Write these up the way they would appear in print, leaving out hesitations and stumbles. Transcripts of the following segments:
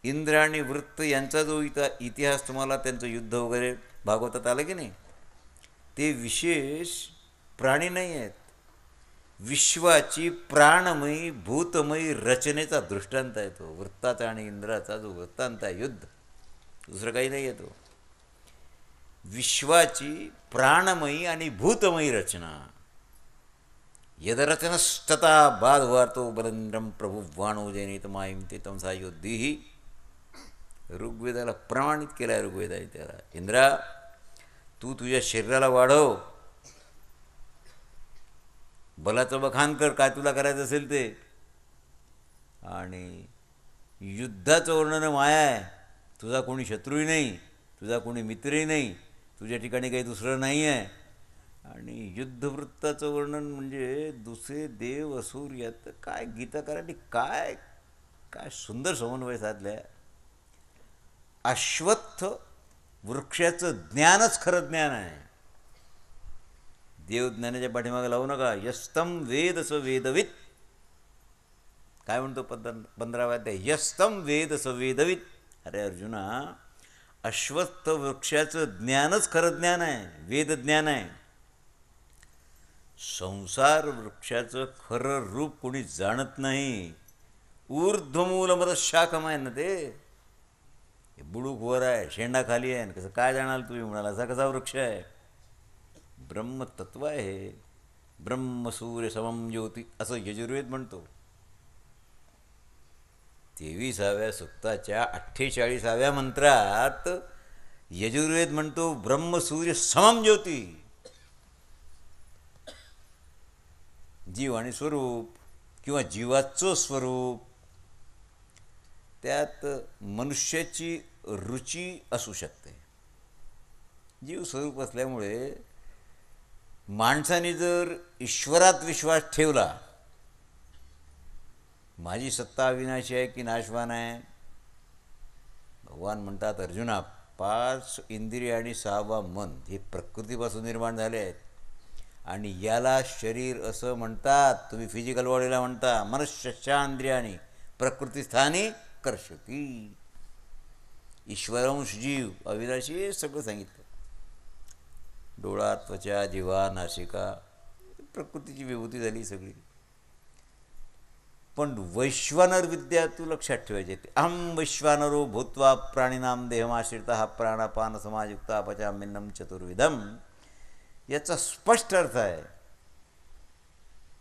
इंद्र आणि वृत्त यांचा जो इतिहास तुम्हाला त्यांचं युद्ध वगैरे भागवतात आलं की नाही, ते विशेष प्राणी नाही आहेत. विश्वाची प्राणमयी भूतमयी रचनेचा दृष्टांत आहे तो. वृत्ताचा आणि इंद्राचा जो वृत्तांत आहे, युद्ध, दुसरं काही नाही आहे तो. विश्वाची प्राणमयी आणि भूतमयी रचना. यदरचनस्तता बाधवार्तो बलेंद्रम प्रभुवाणो जैनित माईम ते तमसा योद्धीही. ऋग्वेदाला प्रमाणित केलं आहे ऋग्वेदाने त्याला. इंद्रा, तू तुझ्या शरीराला वाढव, बलाचं बखान कर, काय तुला करायचं असेल ते. आणि युद्धाचं वर्णन माया आहे. तुझा कोणी शत्रूही नाही, तुझा कोणी मित्रही नाही, तुझ्या ठिकाणी काही दुसरं नाही आहे. आणि युद्धवृत्ताचं वर्णन म्हणजे दुसरे देव असुर यात काय गीताकारांनी काय काय सुंदर समन्वय साधला आहे. अश्वत्थ वृक्षाचं ज्ञानच खरं ज्ञान आहे. देवज्ञानाच्या पाठीमागे लावू नका. यस्तम वेद स वेदवित. काय म्हणतो 15व्या अध्याय, यस्तम वेद स वेदवित. अरे अर्जुना, अश्वत्थ वृक्षाचं ज्ञानच खरं ज्ञान आहे, वेदज्ञान आहे. संसार वृक्षाचं खरं रूप कोणी जाणत नाही. ऊर्ध्वमूलमध शाखम आहे ना ते. बुडूक वर आहे, शेंडा खाली आहे, कसं काय जाणाल तुम्ही म्हणाला, असा कसा वृक्ष आहे. ब्रह्मतत्व आहे. ब्रह्मसूर्य समम ज्योती असं यजुर्वेद म्हणतो. 23व्या सुक्ताच्या 48व्या मंत्रात यजुर्वेद म्हणतो ब्रह्मसूर्य समम ज्योती. जीव आणि स्वरूप किंवा जीवाचं स्वरूप, त्यात मनुष्याची रुची असू शकते. जीव स्वरूप असल्यामुळे माणसाने जर ईश्वरात विश्वास ठेवला, माझी सत्ता अविनाशी आहे की नाशवान आहे. भगवान म्हणतात अर्जुना, 5 इंद्रिय आणि 6वा मन हे प्रकृतीपासून निर्माण झाले आहेत. आणि याला शरीर असं म्हणतात. तुम्ही फिजिकल बॉडीला म्हणता मनश्चेंद्रियाणी प्रकृतीस्थानी कर्षती. ईश्वरंश जीव अविनाशी हे सगळं सांगितलं. डोळा, त्वचा, जिव्हा, नासिका, प्रकृतीची विभूती झाली सगळी. पण वैश्वानर विद्या तू लक्षात ठेवायची. अहम वैश्वानरो भूत्वा प्राणिनाम देहमाश्रितः प्राणापान समायुक्त अपचाम्यन्नम चतुर्विधम. याचा स्पष्ट अर्थ आहे,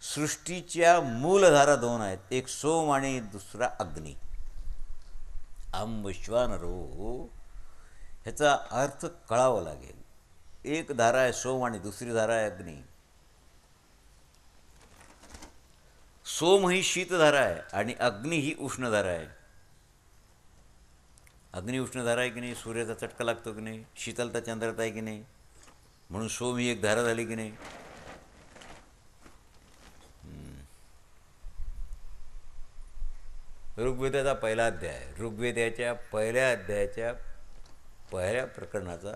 सृष्टीच्या मूलधारा 2 आहेत, एक सोम आणि दुसरा अग्नी. अहम वैश्वानरो ह्याचा अर्थ कळावा लागेल. एक धारा आहे सोम आणि दुसरी धारा आहे अग्नी. सोम ही शीतधारा आहे आणि अग्नी ही उष्णधारा आहे. अग्नी उष्णधारा आहे की नाही, सूर्याचा चटका लागतो की नाही, शीतलता चंद्रात आहे की नाही, म्हणून सोम ही एक धारा झाली की नाही. ऋग्वेदाचा पहिला अध्याय, ऋग्वेदाच्या पहिल्या अध्यायाच्या पहिल्या प्रकरणाचा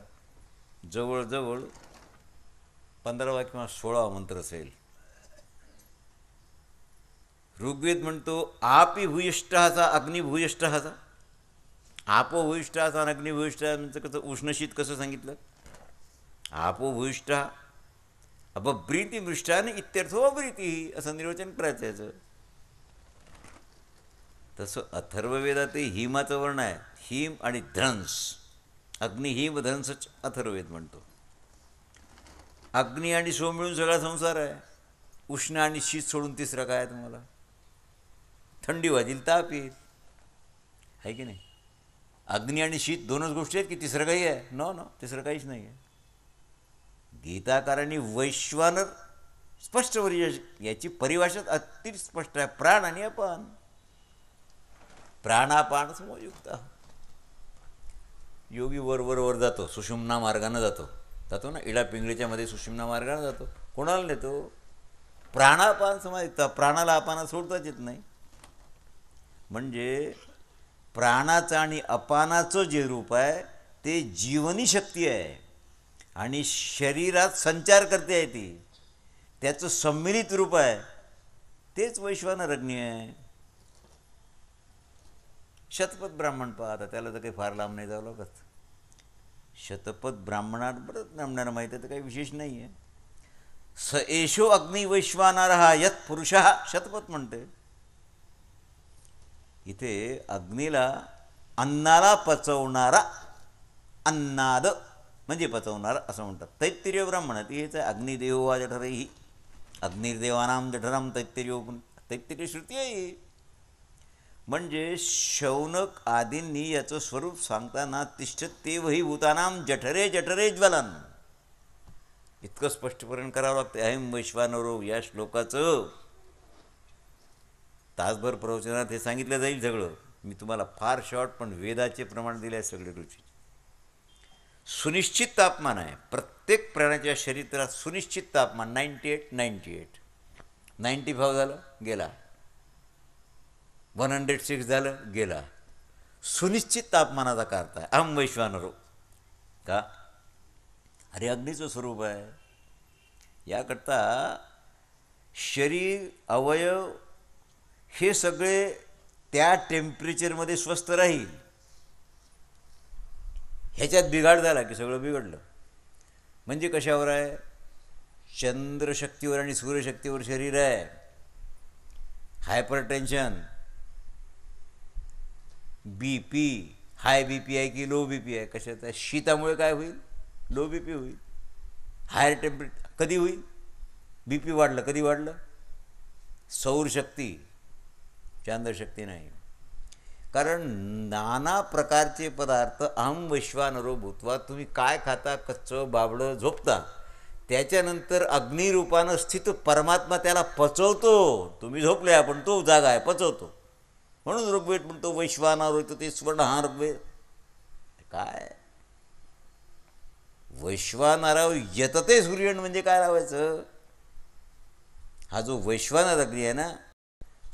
जवळजवळ 15वा किंवा 16वा मंत्र असेल. ऋग्वेद म्हणतो आपी भूयिष्ठाचा अग्निभूयिष्ठाचा. आपो भूयिष्ठाचा आणि अग्निभूयिष्ठा म्हणजे कसं, उष्णशीत कसं सांगितलं. आपो भूयिष्ठा अपब्रीती मृष्टाने इत्यर्थो अब्रीती असं निर्वचन करायचं याचं. तसं अथर्ववेदातही हिमाचं वर्ण आहे. हिम आणि ध्रंस, अग्नि हिम ध्रंसच अथर्ववेद म्हणतो. अग्नी आणि सोम मिळून सगळा संसार आहे. उष्ण आणि शीत सोडून तिसरं काय आहे तुम्हाला. थंडी वाजेल ताप येईल, आहे की नाही. अग्नी आणि शीत 2च गोष्टी आहेत की तिसरं काही आहे. नो नो, तिसरं काहीच नाही आहे. गीताकारांनी वैश्वानर स्पष्ट याची परिभाषा अति स्पष्ट आहे. प्राण आणि अपान. प्राणापान समयुक्त. योगी वर वर वर जातो, सुषुम्ना मार्गानं जातो ना, इडा पिंगळीच्या मध्ये सुषुम्ना मार्गानं जातो. कोणाला नेतो. प्राणापान समयुक्त. प्राणाला अपाना सोडताच येत नाही. म्हणजे प्राणाचं आणि अपानाचं जे रूप आहे ते जीवनी शक्ती आहे आणि शरीरात संचार करते आहे ती. त्याचं सम्मिलित रूप आहे तेच वैश्वानर अग्नी आहे. शतपथ ब्राह्मण पहा, आता त्याला तर काही फार लांब नाही जावं लागत. शतपथ ब्राह्मणात बरंच ब्राह्मणाला माहिती आहे, तर काही विशेष नाही आहे. स एषो अग्निवैश्वानरः यत् पुरुषः शतपथ म्हणते. इथे अग्नीला अन्नाला पचवणारा, अन्नाद म्हणजे पचवणारा असं म्हणतात. तैत्तिरीय ब्राह्मणात हेच आहे. अग्निदेवो वा जठरैः अग्निर्देवानां जठरं तैत्तिरीयो, तैत्तिरीय श्रुती आहे. म्हणजे शौनक आदींनी याचं स्वरूप सांगताना तिष्ठत ते वही भूतानां जठरे जठरे ज्वलन इतकं स्पष्टीकरण करावं लागतं. अहं वैश्वानरो या श्लोकाचं तासभर प्रवचनात हे सांगितलं जाईल सगळं. मी तुम्हाला फार शॉर्ट पण वेदाचे प्रमाण दिले आहे सगळे रुची. सुनिश्चित तापमान आहे प्रत्येक प्राण्याच्या शरीरात. सुनिश्चित तापमान 98 95 झालं गेला, 106 झालं गेला. सुनिश्चित तापमानाचा का अर्थ आहे? अहं वैश्वानरो का? अरे अग्नीचं स्वरूप आहे. याकरता शरीर अवयव हे सगळे त्या टेम्परेचरमध्ये स्वस्थ राहील. ह्याच्यात बिघाड झाला की सगळं बिघडलं. म्हणजे कशावर आहे? चंद्रशक्तीवर आणि सूर्यशक्तीवर शरीर आहे. हायपरटेन्शन, बी पी, हाय बी पी आहे की लो बी पी आहे, कशात आहे? शीतामुळे काय होईल? लो बी पी होईल. हायर टेम्परेचर कधी होईल? बी पी वाढलं कधी वाढलं? सौरशक्ती, चांद्रशक्ती नाही. कारण नाना प्रकारचे पदार्थ अहं वैश्वानरो भूत्वा, तुम्ही काय खाता? कच्चं बाबडं झोपता, त्याच्यानंतर अग्निरूपानं स्थित परमात्मा त्याला पचवतो. तुम्ही झोपले पण तो जागा आहे, पचवतो. म्हणून ऋग्वेद म्हणतो वैश्वानरो येतो ते स्वर्ण. हा ऋग्वेद काय? वैश्वानराव यतते सूर्यन म्हणजे काय लावायचं? हा जो वैश्वानर अग्नी आहे ना,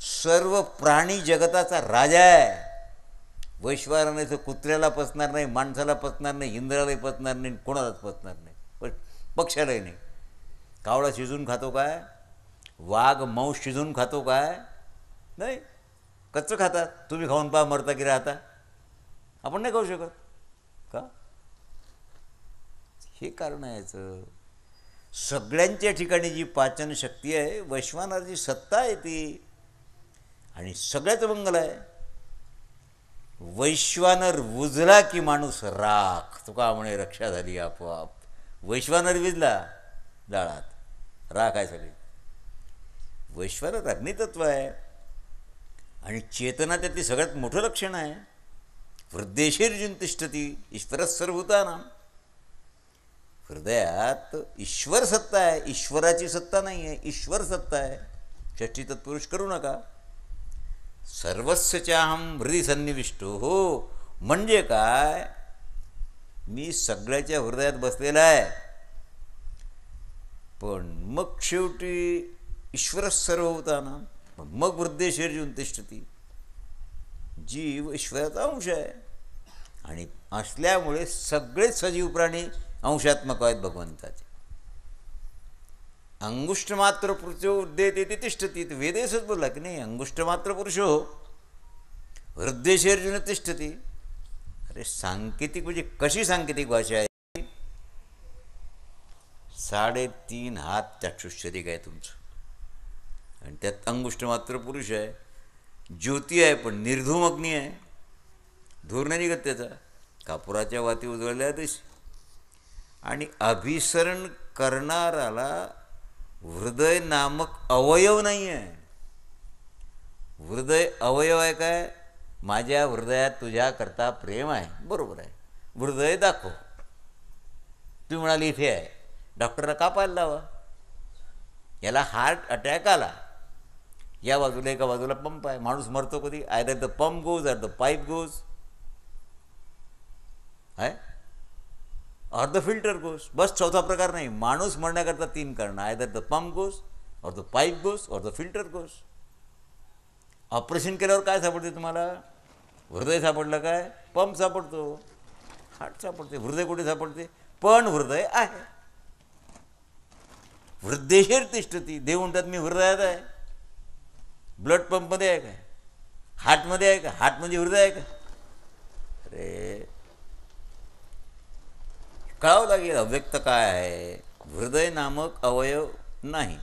सर्व प्राणी जगताचा राजा आहे. वैश्वानराने कुत्र्याला पचणार नाही, माणसाला पचणार नाही, इंद्रालाही पचणार नाही, कोणालाच पचणार नाही, पण पक्ष्यालाही नाही. कावळा शिजून खातो काय? वाघ मांस शिजून खातो काय? नाही, कच्चं खातात. तुम्ही खाऊन पहा, मरता की राहता? आपण नाही खाऊ शकत का? हे कारण आहे याचं. सगळ्यांच्या ठिकाणी जी पाचन शक्ती आहे, वैश्वानराची सत्ता आहे ती, आणि सगळ्याचं मंगल आहे. वैश्वानर विजला की माणूस राख, तुका म्हणे रक्षा झाली आपोआप. वैश्वानर विजला जाळात, राख आहे सगळी. वैश्वानर अग्नितत्व आहे आणि चेतना त्यातली सगळ्यात मोठं लक्षण आहे. हृदयशीर्जुन तिष्ठती ईश्वरः सर्वभूतानां. हृदयात ईश्वर सत्ता आहे, ईश्वराची सत्ता नाही आहे, ईश्वर सत्ता आहे. षष्ठी तत्पुरुष करू नका. सर्वस्य चाहं हृदय सन्निविष्टो. हो म्हणजे काय? मी सगळ्याच्या हृदयात बसलेला आहे, पण मग शेवटी ईश्वरः सर्वभूतानां, मग हृदयशीर्जुन तिष्ठती. जीव ईश्वराचा अंश आहे आणि असल्यामुळे सगळेच सजीव प्राणी अंशात्मक आहेत भगवंताचे. अंगुष्ठमात्र पुरुषो उद्यते ते तिष्ठती. वेदेशच बोलला की नाही, अंगुष्ठमात्र पुरुषो हृदयशीर्जुन तिष्ठती. अरे सांकेतिक म्हणजे कशी सांकेतिक भाषा आहे? 3.5 हात चाक्षुषरिक आहे तुमचं, आणि त्यात अंगुष्ठमात्र पुरुष आहे. ज्योती आहे पण निर्धूम अग्नी आहे, धूर नाही निघत त्याचा, कापुराच्या वाती उजळल्या तशी. आणि अभिसरण करणाराला हृदय नामक अवयव नाही आहे. हृदय अवयव आहे काय? माझ्या हृदयात तुझ्याकरता प्रेम आहे, बरोबर आहे, हृदय दाखव. तुम्ही म्हणाली इथे आहे, डॉक्टरला का पाहायला लावा? याला हार्ट अटॅक आला, या बाजूला एका बाजूला पंप आहे, माणूस मरतो कधी? Either the pump goes or the pipe goes आहे, और द फिल्टर गोज. बस चौथा प्रकार नाही. माणूस मरण्याकरता 3 कारण, आयदर द पंप गोज और द पाईप गोज और द फिल्टर गोज. ऑपरेशन केल्यावर काय सापडते तुम्हाला? हृदय सापडलं काय? पंप सापडतो, हार्ट सापडते. हृदय कुठे सापडते? पण हृदय आहे. हृदयशीर तिष्ठती. देव म्हणतात मी हृदयात आहे. ब्लड पंपमध्ये आहे काय? हार्टमध्ये आहे का? हार्ट म्हणजे हृदय आहे का? अरे कळावं लागेल अव्यक्त काय आहे. हृदय नामक अवयव नाही,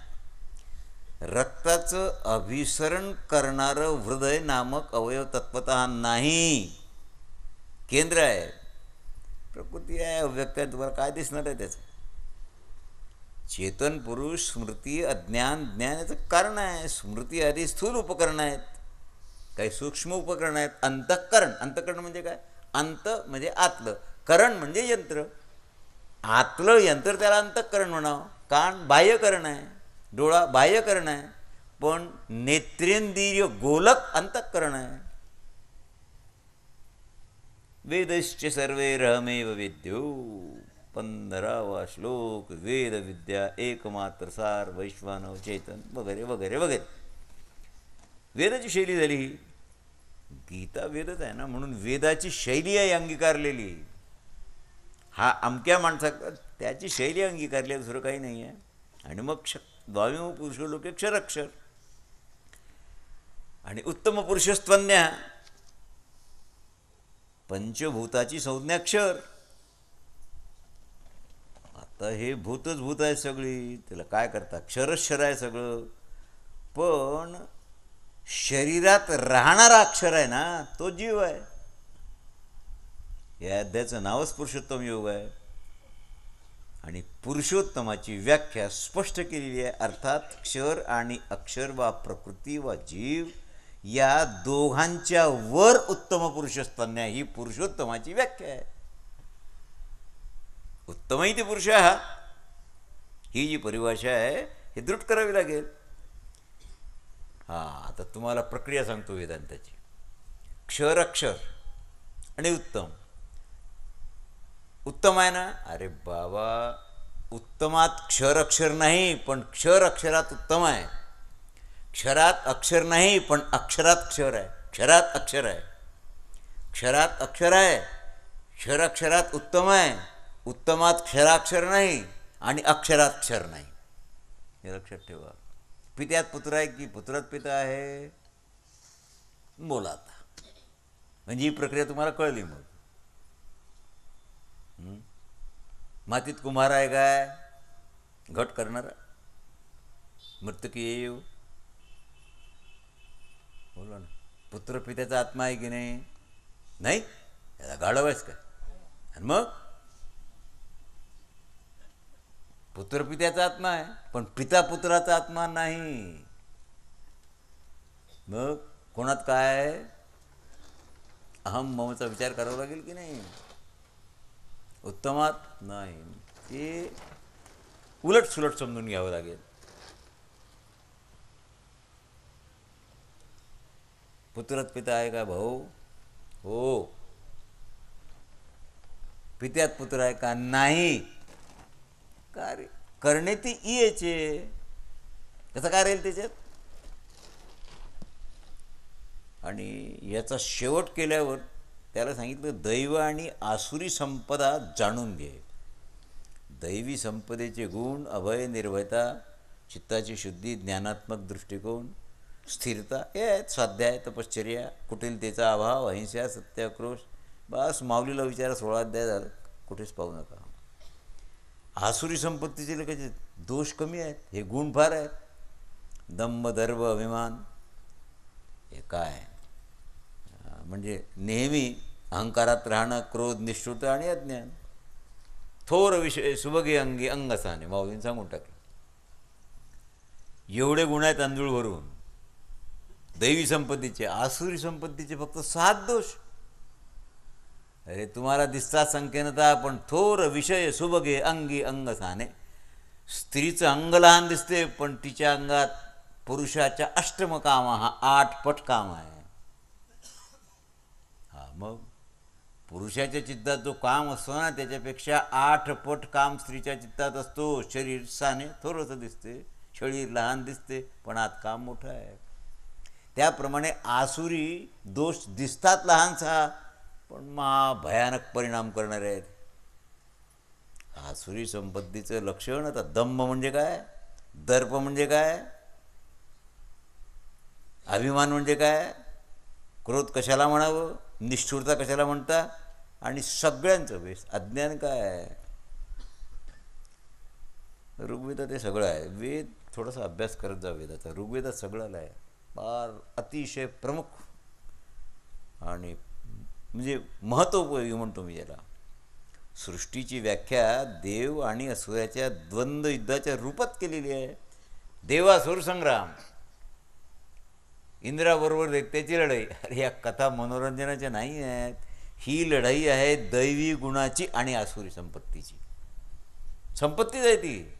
रक्ताचं अभिसरण करणारं हृदय नामक अवयव तत्वतः नाही, केंद्र आहे, प्रकृती आहे, अव्यक्त आहे. तुम्हाला काय दिसणार आहे त्याचं? चेतन पुरुष, स्मृती, अज्ञान, ज्ञान याचं कारण आहे. स्मृती आधी स्थूल उपकरणं आहेत, काही सूक्ष्म उपकरणं आहेत. अंतःकरण, अंतःकरण म्हणजे काय? अंत म्हणजे आतलं, करण म्हणजे यंत्र. आतलं यंत्र त्याला अंतःकरण म्हणावं. कान बाह्यकरण आहे, डोळा बाह्यकरण आहे, पण नेत्रेंद्रिय गोलक अंतःकरण आहे. वेदश्च सर्वे रहमेव विद्यो, 15वा श्लोक. वेद विद्या एकमात्र सार, वैश्वानव चेतन, वगैरे वगैरे वगैरे. वेदाची शैली झाली ही. गीता वेदच आहे ना, म्हणून वेदाची शैली आहे अंगीकारलेली. हा अमक्या माणसाकडं त्याची शैली अंगीकारली आहे, दुसरं काही नाही आहे. आणि मग द्वाविम पुरुष लोके क्षरक्षर, आणि उत्तम पुरुषस्त्वन्या, पंचभूताची संज्ञा क्षर. आता हे भूतच भूत आहे सगळी, त्याला काय करता, क्षरक्षर आहे सगळं. पण शरीरात राहणारा अक्षर आहे ना, तो जीव आहे. या अध्यायाचं नावच पुरुषोत्तम योग आहे. आणि पुरुषोत्तमाची व्याख्या स्पष्ट केलेली आहे. अर्थात क्षर आणि अक्षर वा प्रकृती वा जीव या दोघांच्या वर उत्तम पुरुषस्तन्या ही पुरुषोत्तमाची व्याख्या आहे. उत्तमही ते पुरुष हा, ही जी परिभाषा आहे ही दृढ करावी लागेल. आता तुम्हाला प्रक्रिया सांगतो वेदांताची. क्षर अक्षर आणि उत्तम. उत्तम आहे ना, अरे बाबा, उत्तमात क्षर अक्षर नाही, पण क्षर अक्षरात उत्तम आहे. क्षरात अक्षर नाही, पण अक्षरात क्षर आहे. क्षरात अक्षर आहे, क्षरात अक्षर आहे, क्षर अक्षरात उत्तम आहे. उत्तमात क्षराक्षर नाही आणि अक्षरात क्षर नाही, हे लक्षात ठेवा. पित्यात पुत्र आहे की पुत्रात पिता आहे? बोला आता. म्हणजे ही प्रक्रिया तुम्हाला कळली. मग मातीत कुंभार आहे काय घट करणारा? मृत्यकी येऊ बोला ना. पुत्र पित्याचा आत्मा आहे की नाही? नाही, याला गाढव आहेस काय? आणि मग पुत्र पित्याचा आत्मा आहे, पण पिता पुत्राचा आत्मा नाही. मग कोणात काय आहे? अहम ममचा विचार करावा लागेल की नाही? उत्तमात नाही, ते उलट सुलट समजून घ्यावं लागेल. पुत्रात पिता आहे का भाऊ? हो. पित्यात पुत्र आहे का? नाही. कार्य करणे ती याचे, कसं काय राहील त्याच्यात? आणि याचा शेवट केल्यावर त्याला सांगितलं दैव आणि आसुरी संपदा जाणून घे. दैवी संपदेचे गुण अभय, निर्भयता, चित्ताची शुद्धी, ज्ञानात्मक दृष्टिकोन, स्थिरता हे आहेत. स्वाध्याय, तपश्चर्या, कुटिलतेचा अभाव, अहिंसा, सत्याक्रोश. बस माऊलीला विचारा 16 अध्याय झालं, कुठेच पाहू नका. आसुरी संपत्तीचे लोकांचे दोष कमी आहेत, हे गुण फार आहेत. दंभ, दर्भ, अभिमान, हे काय म्हणजे नेहमी अहंकारात राहणं, क्रोध, निष्ठुरता आणि अज्ञान. थोर विषय सुभगे अंगी अंगसाने, माऊलीने सांगून टाकले. एवढे गुण आहेत अंजूळ भरून दैवी संपत्तीचे. आसुरी संपत्तीचे फक्त 7 दोष. अरे तुम्हाला दिसतात संख्येनता, पण थोर विषय सुभगे अंगी अंगसाने. स्त्रीचं अंग लहान दिसते, पण तिच्या अंगात पुरुषाच्या अष्टम काम हा 8 पट काम आहे. मग पुरुषाच्या चित्तात जो काम असतो ना, त्याच्यापेक्षा 8 पट काम स्त्रीच्या चित्तात असतो. शरीर साने थोडंसं दिसते, शरीर लहान दिसते, पण आत काम मोठं आहे. त्याप्रमाणे आसुरी दोष दिसतात लहानसा, पण भयानक परिणाम करणारे आहेत. आसुरी संपत्तीचं लक्षण. आता दंभ म्हणजे काय? दर्प म्हणजे काय? अभिमान म्हणजे काय? क्रोध कशाला म्हणावं? निष्ठुरता कशाला म्हणता? आणि सगळ्यांचं बेस अज्ञान काय आहे? ऋग्वेदात हे सगळं आहे. वेद थोडासा अभ्यास करत जा वेदाचा. ऋग्वेदात सगळं आहे, फार अतिशय प्रमुख आणि म्हणजे महत्त्वोपयोगी म्हणतो मी याला. सृष्टीची व्याख्या देव आणि असुराच्या द्वंद्व युद्धाच्या रूपात केलेली आहे. देवासुर संग्राम, इंद्राबरोबर दैत्याची लढाई. अरे या कथा मनोरंजनाच्या नाही आहेत. ही लढाई आहे दैवी गुणाची आणि आसुरी संपत्तीची. संपत्तीच आहे ती.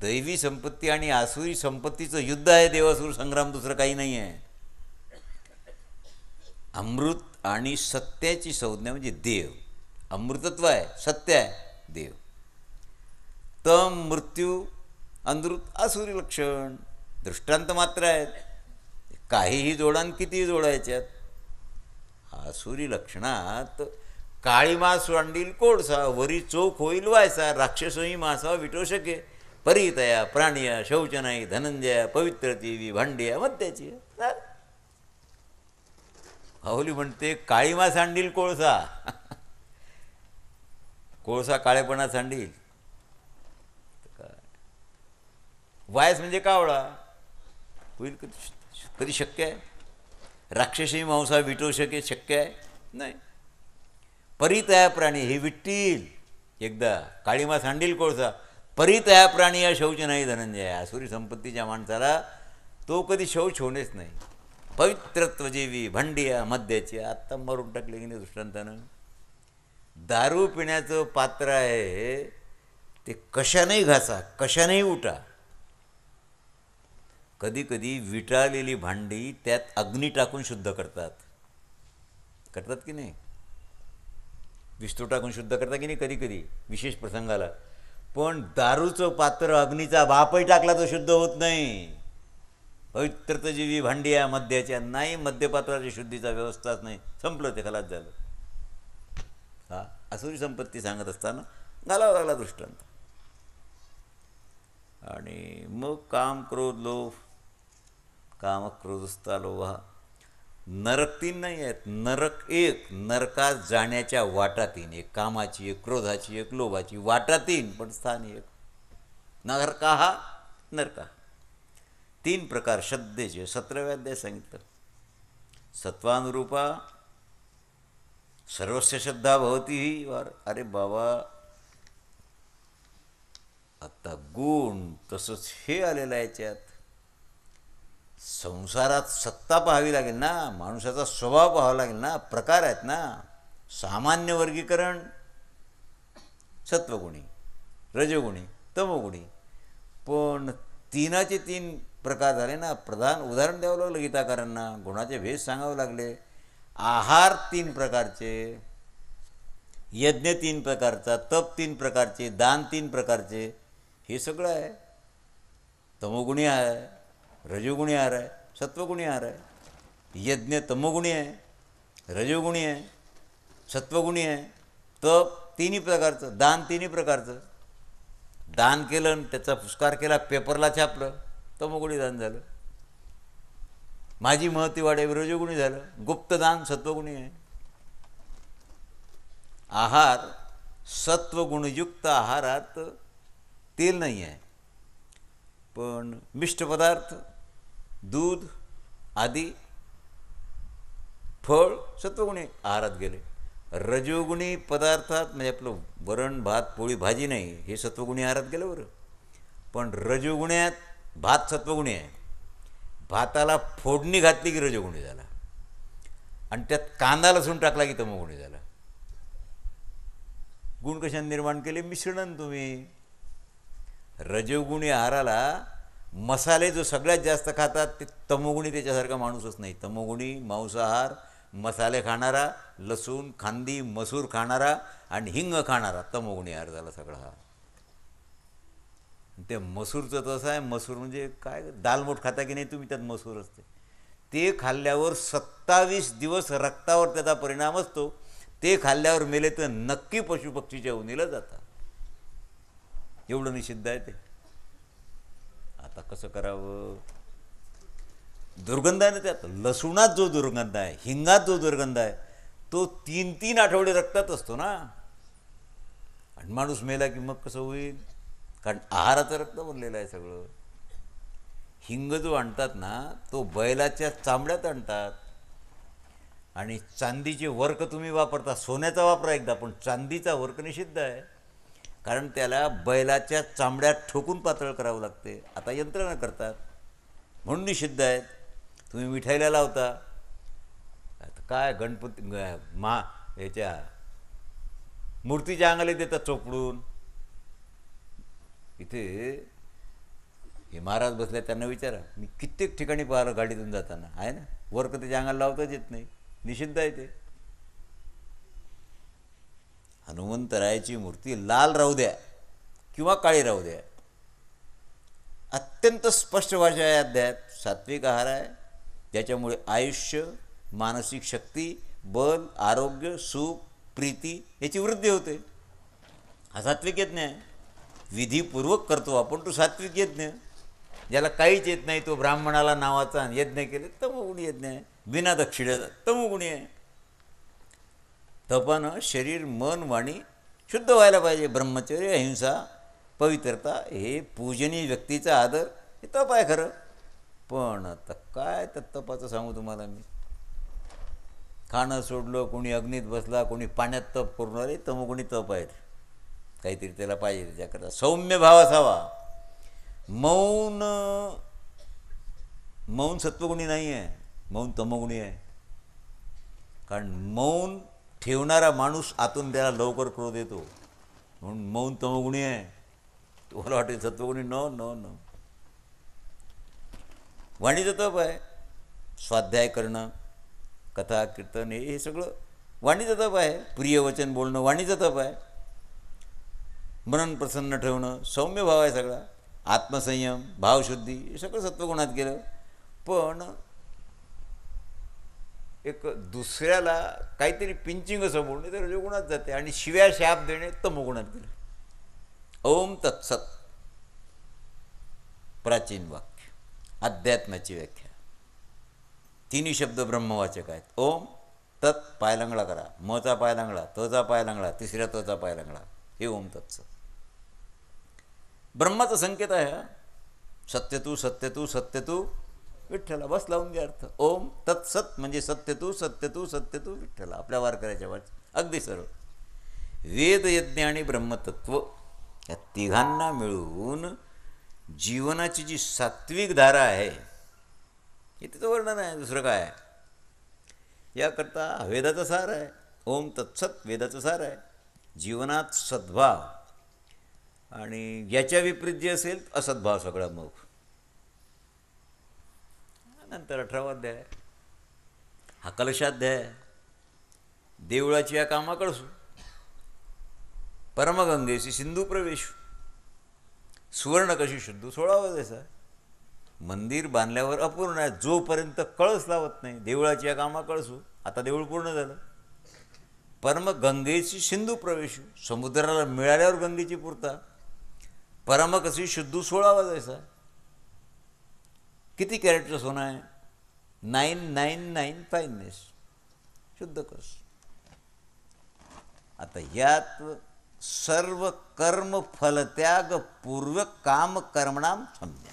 दैवी संपत्ती आणि आसुरी संपत्तीचं युद्ध आहे देवासुर संग्राम, दुसरं काही नाही आहे. अमृत आणि सत्याची संज्ञा म्हणजे देव. अमृतत्व आहे, सत्य आहे देव. तम मृत्यू अनृत आसुरी लक्षण दृष्टांत मात्र आहेत. काहीही जोडान कितीही जोडायच्यात. आसुरी लक्षणात काळी मास वांडील कोळसा, वरी चोख होईल वायसा, राक्षसही मासा विटो शके, परितया प्राणिया शौचनाई धनंजया, पवित्र देवी भांडिया मध्याची. माऊली म्हणते काळी मास सांडील कोळसा. कोळसा काळेपणा सांडील. वायस म्हणजे कावळा होईल कधी शक्य आहे? राक्षसी मांसा विटू शक्य आहे नाही. परितया प्राणी हे विटतील एकदा. काळीमा सांडील कोळसा, परितया प्राणी या शौच नाही धनंजय. आसुरी संपत्तीच्या माणसाला तो कधी शौच होणेच नाही. पवित्रत्व जेवी भांडिया मद्याची. आत्ता मारून टाकले की नाही दृष्टांतानं. दारू पिण्याचं पात्र आहे ते कशानेही घासा, कशानेही उठा. कधी कधी विटाळलेली भांडी त्यात अग्नी टाकून शुद्ध करतात की नाही? विस्तू टाकून शुद्ध करतात की नाही कधी कधी विशेष प्रसंगाला. पण दारूचं पात्र अग्नीचा बापही टाकला तो शुद्ध होत नाही. पवित्रतजीवी भांडी आहे मद्याच्या. नाही, मद्यपात्राची शुद्धीचा व्यवस्थाच नाही. संपलं, ते खलास झालं. हा आसुरी संपत्ती सांगत असताना घालावा लागला दृष्टांत. आणि मग काम क्रोध लोभ, काम क्रोधस्था लोभ. नरक तीन नाही आहेत, नरक एक. नरकात जाण्याच्या वाटा तीन. एक कामाची, एक क्रोधाची, एक लोभाची. वाटा तीन पण स्थान एक. नरका हा नरका. तीन प्रकार श्रद्धेचे 17व्या अध्यायात सांगितलं. सत्वानुरूपा सर्वस्य श्रद्धा भवती ही वार. अरे बाबा, आता गुण तसंच हे आलेलं आहे याच्यात. संसारात सत्ता पाहावी लागेल ना, माणसाचा स्वभाव पाहावा लागेल ना, प्रकार आहेत ना. सामान्य वर्गीकरण सत्वगुणी, रजोगुणी, तमोगुणी. पण तीनाचे तीन प्रकार झाले ना. प्रधान उदाहरण द्यावं लागलं गीताकारांना. गुणाचे भेद सांगावे लागले. आहार तीन प्रकारचे, यज्ञ तीन प्रकारचा, तप तीन प्रकारचे, दान तीन प्रकारचे. हे सगळं आहे. तमोगुणी आहे, रजोगुणी आहार आहे, सत्वगुणी आहार आहे. यज्ञ तमोगुणी आहे, रजोगुणी आहे, सत्वगुणी आहे. तप तिन्ही प्रकारचं, दान तिन्ही प्रकारचं. दान केलं आणि त्याचा पुरस्कार केला, पेपरला छापलं, तमोगुणी दान झालं. माझी महती वाढे रजोगुणी झालं. गुप्तदान सत्वगुणी आहे. आहार सत्वगुणयुक्त आहारात तेल नाही आहे, पण मिष्ट पदार्थ, दूध आदी फळ सत्वगुणी आहारात गेले. रजोगुणी पदार्थात म्हणजे आपलं वरण भात पोळी भाजी नाही, हे सत्वगुणी आहारात गेलं बरं. पण रजोगुण्यात भात सत्वगुणी आहे. भाताला फोडणी घातली की रजोगुणी झाला, आणि त्यात कांदा लसूण टाकला की तमोगुणी झाला. गुण कशाने निर्माण केले? मिश्रण. तुम्ही रजोगुणी आहाराला मसाले जो सगळ्यात जास्त खातात ते तमोगुणी, त्याच्यासारखा माणूसच नाही. तमोगुणी मांसाहार, मसाले खाणारा, लसूण खांदी मसूर खाणारा आणि हिंग खाणारा तमोगुणी आहार झाला सगळा हा. ते मसूरचं तसं आहे. मसूर म्हणजे काय, दालमोठ खाता की नाही तुम्ही, त्यात मसूर असते. ते खाल्ल्यावर 27 दिवस रक्तावर त्याचा परिणाम असतो. ते खाल्ल्यावर मेले तर नक्की पशुपक्षीच्या उनीला जातात. एवढं निषिद्ध आहे ते. आता कसं करावं? दुर्गंध आहे ना त्यात, लसूणात जो दुर्गंध आहे, हिंगात जो दुर्गंध आहे, तो 3-3 आठवडे रक्तात असतो ना. आणि माणूस मेला की मग कसं होईल? कारण आहाराचं रक्त बनलेलं आहे सगळं. हिंग जो आणतात ना, तो बैलाच्या चामड्यात आणतात. आणि चांदीचे वर्क तुम्ही वापरता, सोन्याचा वापरा एकदा, पण चांदीचा वर्क निषिद्ध आहे. कारण त्याला बैलाच्या चामड्यात ठोकून पातळ करावं लागते. आता यंत्रणा करतात म्हणून निषिद्ध आहेत. तुम्ही मिठाईला लावता, आता काय गणपती याच्या मूर्तीच्या अंगाला देतात चोपडून. इथे हे महाराज बसले, त्यांना विचारा, मी कित्येक ठिकाणी पाहिलं गाडीतून जाताना, आहे ना, वर्क त्याच्या अंगाला लावताच येत नाही, निषिद्ध आहे ते. हनुमंतरायाची मूर्ती लाल राहू द्या किंवा काळी राहू द्या, अत्यंत स्पष्ट भाषा आहे अध्यायात. सात्विक आहार आहे, ज्याच्यामुळे आयुष्य, मानसिक शक्ती, बल, आरोग्य, सुख, प्रीती याची वृद्धी होते. हा सात्विक यज्ञ आहे. विधीपूर्वक करतो आपण तो सात्विक यज्ञ. ज्याला काहीच येत नाही तो ब्राह्मणाला नावाचा यज्ञ केले तमोगुणी यज्ञ आहे. बिना दक्षिणेचा तमोगुणी आहे. तपानं शरीर, मन, वाणी शुद्ध व्हायला पाहिजे. ब्रह्मचर्य, अहिंसा, पवित्रता हे पूजनीय व्यक्तीचा आदर, हे तप आहे खरं. पण आता काय त्या तपाचं सांगू तुम्हाला मी. खाणं सोडलं, कोणी अग्नीत बसला, कोणी पाण्यात तप करून आले, तमोगुणी तप आहेत. काहीतरी त्याला पाहिजे त्याच्याकरता. सौम्य भाव असावा. मौन सत्वगुणी नाही आहे, मौन तमोगुणी आहे. कारण मौन ठेवणारा माणूस आतून त्याला लवकर क्रोध येतो, म्हणून मौन तमोगुणी आहे. तुम्हाला वाटेल सत्वगुणी, नो नो नो. वाणीचं तप आहे. स्वाध्याय करणं, कथा कीर्तन हे सगळं वाणीचं तप आहे. प्रिय वचन बोलणं वाणीचं तप आहे. मन प्रसन्न ठेवणं सौम्य भाव आहे सगळा. आत्मसंयम, भावशुद्धी हे सगळं सत्वगुणात गेलं. पण एक दुसऱ्याला काहीतरी पिंचिंग असं बोलणे तर रजोगुणात जाते. आणि शिव्या शाप देणे तमोगुणात गेलं. ओम तत्सत प्राचीन वाक्य, अध्यात्माची व्याख्या. तिन्ही शब्द ब्रह्मवाचक आहेत. ओम तत् पाय लंगडा करा, मचा पाय लंगडा, तचा पाय लंगडा, तिसऱ्या तचा पाय लंगडा, हे ओम तत्सत. ब्रह्माचा संकेत आहे हा. सत्यतू सत्यतू सत्यतू विठ्ठला, बस लावून घ्या अर्थ. ओम तत्सत म्हणजे सत्यतू सत्यतू सत्यतू विठ्ठला. आपल्या वारकऱ्याच्या वाच अगदी सर्व. वेदयज्ञ आणि ब्रह्मतत्व या तिघांना मिळून जीवनाची जी सात्विक धारा आहे हे तिचं वर्णन आहे. दुसरं काय आहे? याकरता वेदाचा सार आहे. ओम तत्सत वेदाचं सार आहे. जीवनात सद्भाव आणि याच्या विपरीत जे असेल असद्भाव सगळा. मग नंतर 18वा अध्याय हा कलशाध्याय. देवळाची या कामा कळसू, परमगंगेशी सिंधू प्रवेश, सुवर्ण कशी शुद्ध 16वा त्याचा. मंदिर बांधल्यावर अपूर्ण आहे जोपर्यंत कळस लावत नाही. देवळाची या कामा कळसू, आता देऊळ पूर्ण झालं. परमगंगेची सिंधू प्रवेश, समुद्राला मिळाल्यावर गंगेची पूर्ता. परम कशी शुद्ध 16वा जायचा. किती कॅरेटचं सोनं आहे? 999 फाईननेस, शुद्ध कस. आता यात सर्व कर्म फलत्याग पूर्वक काम कर्मणाम सम्यक.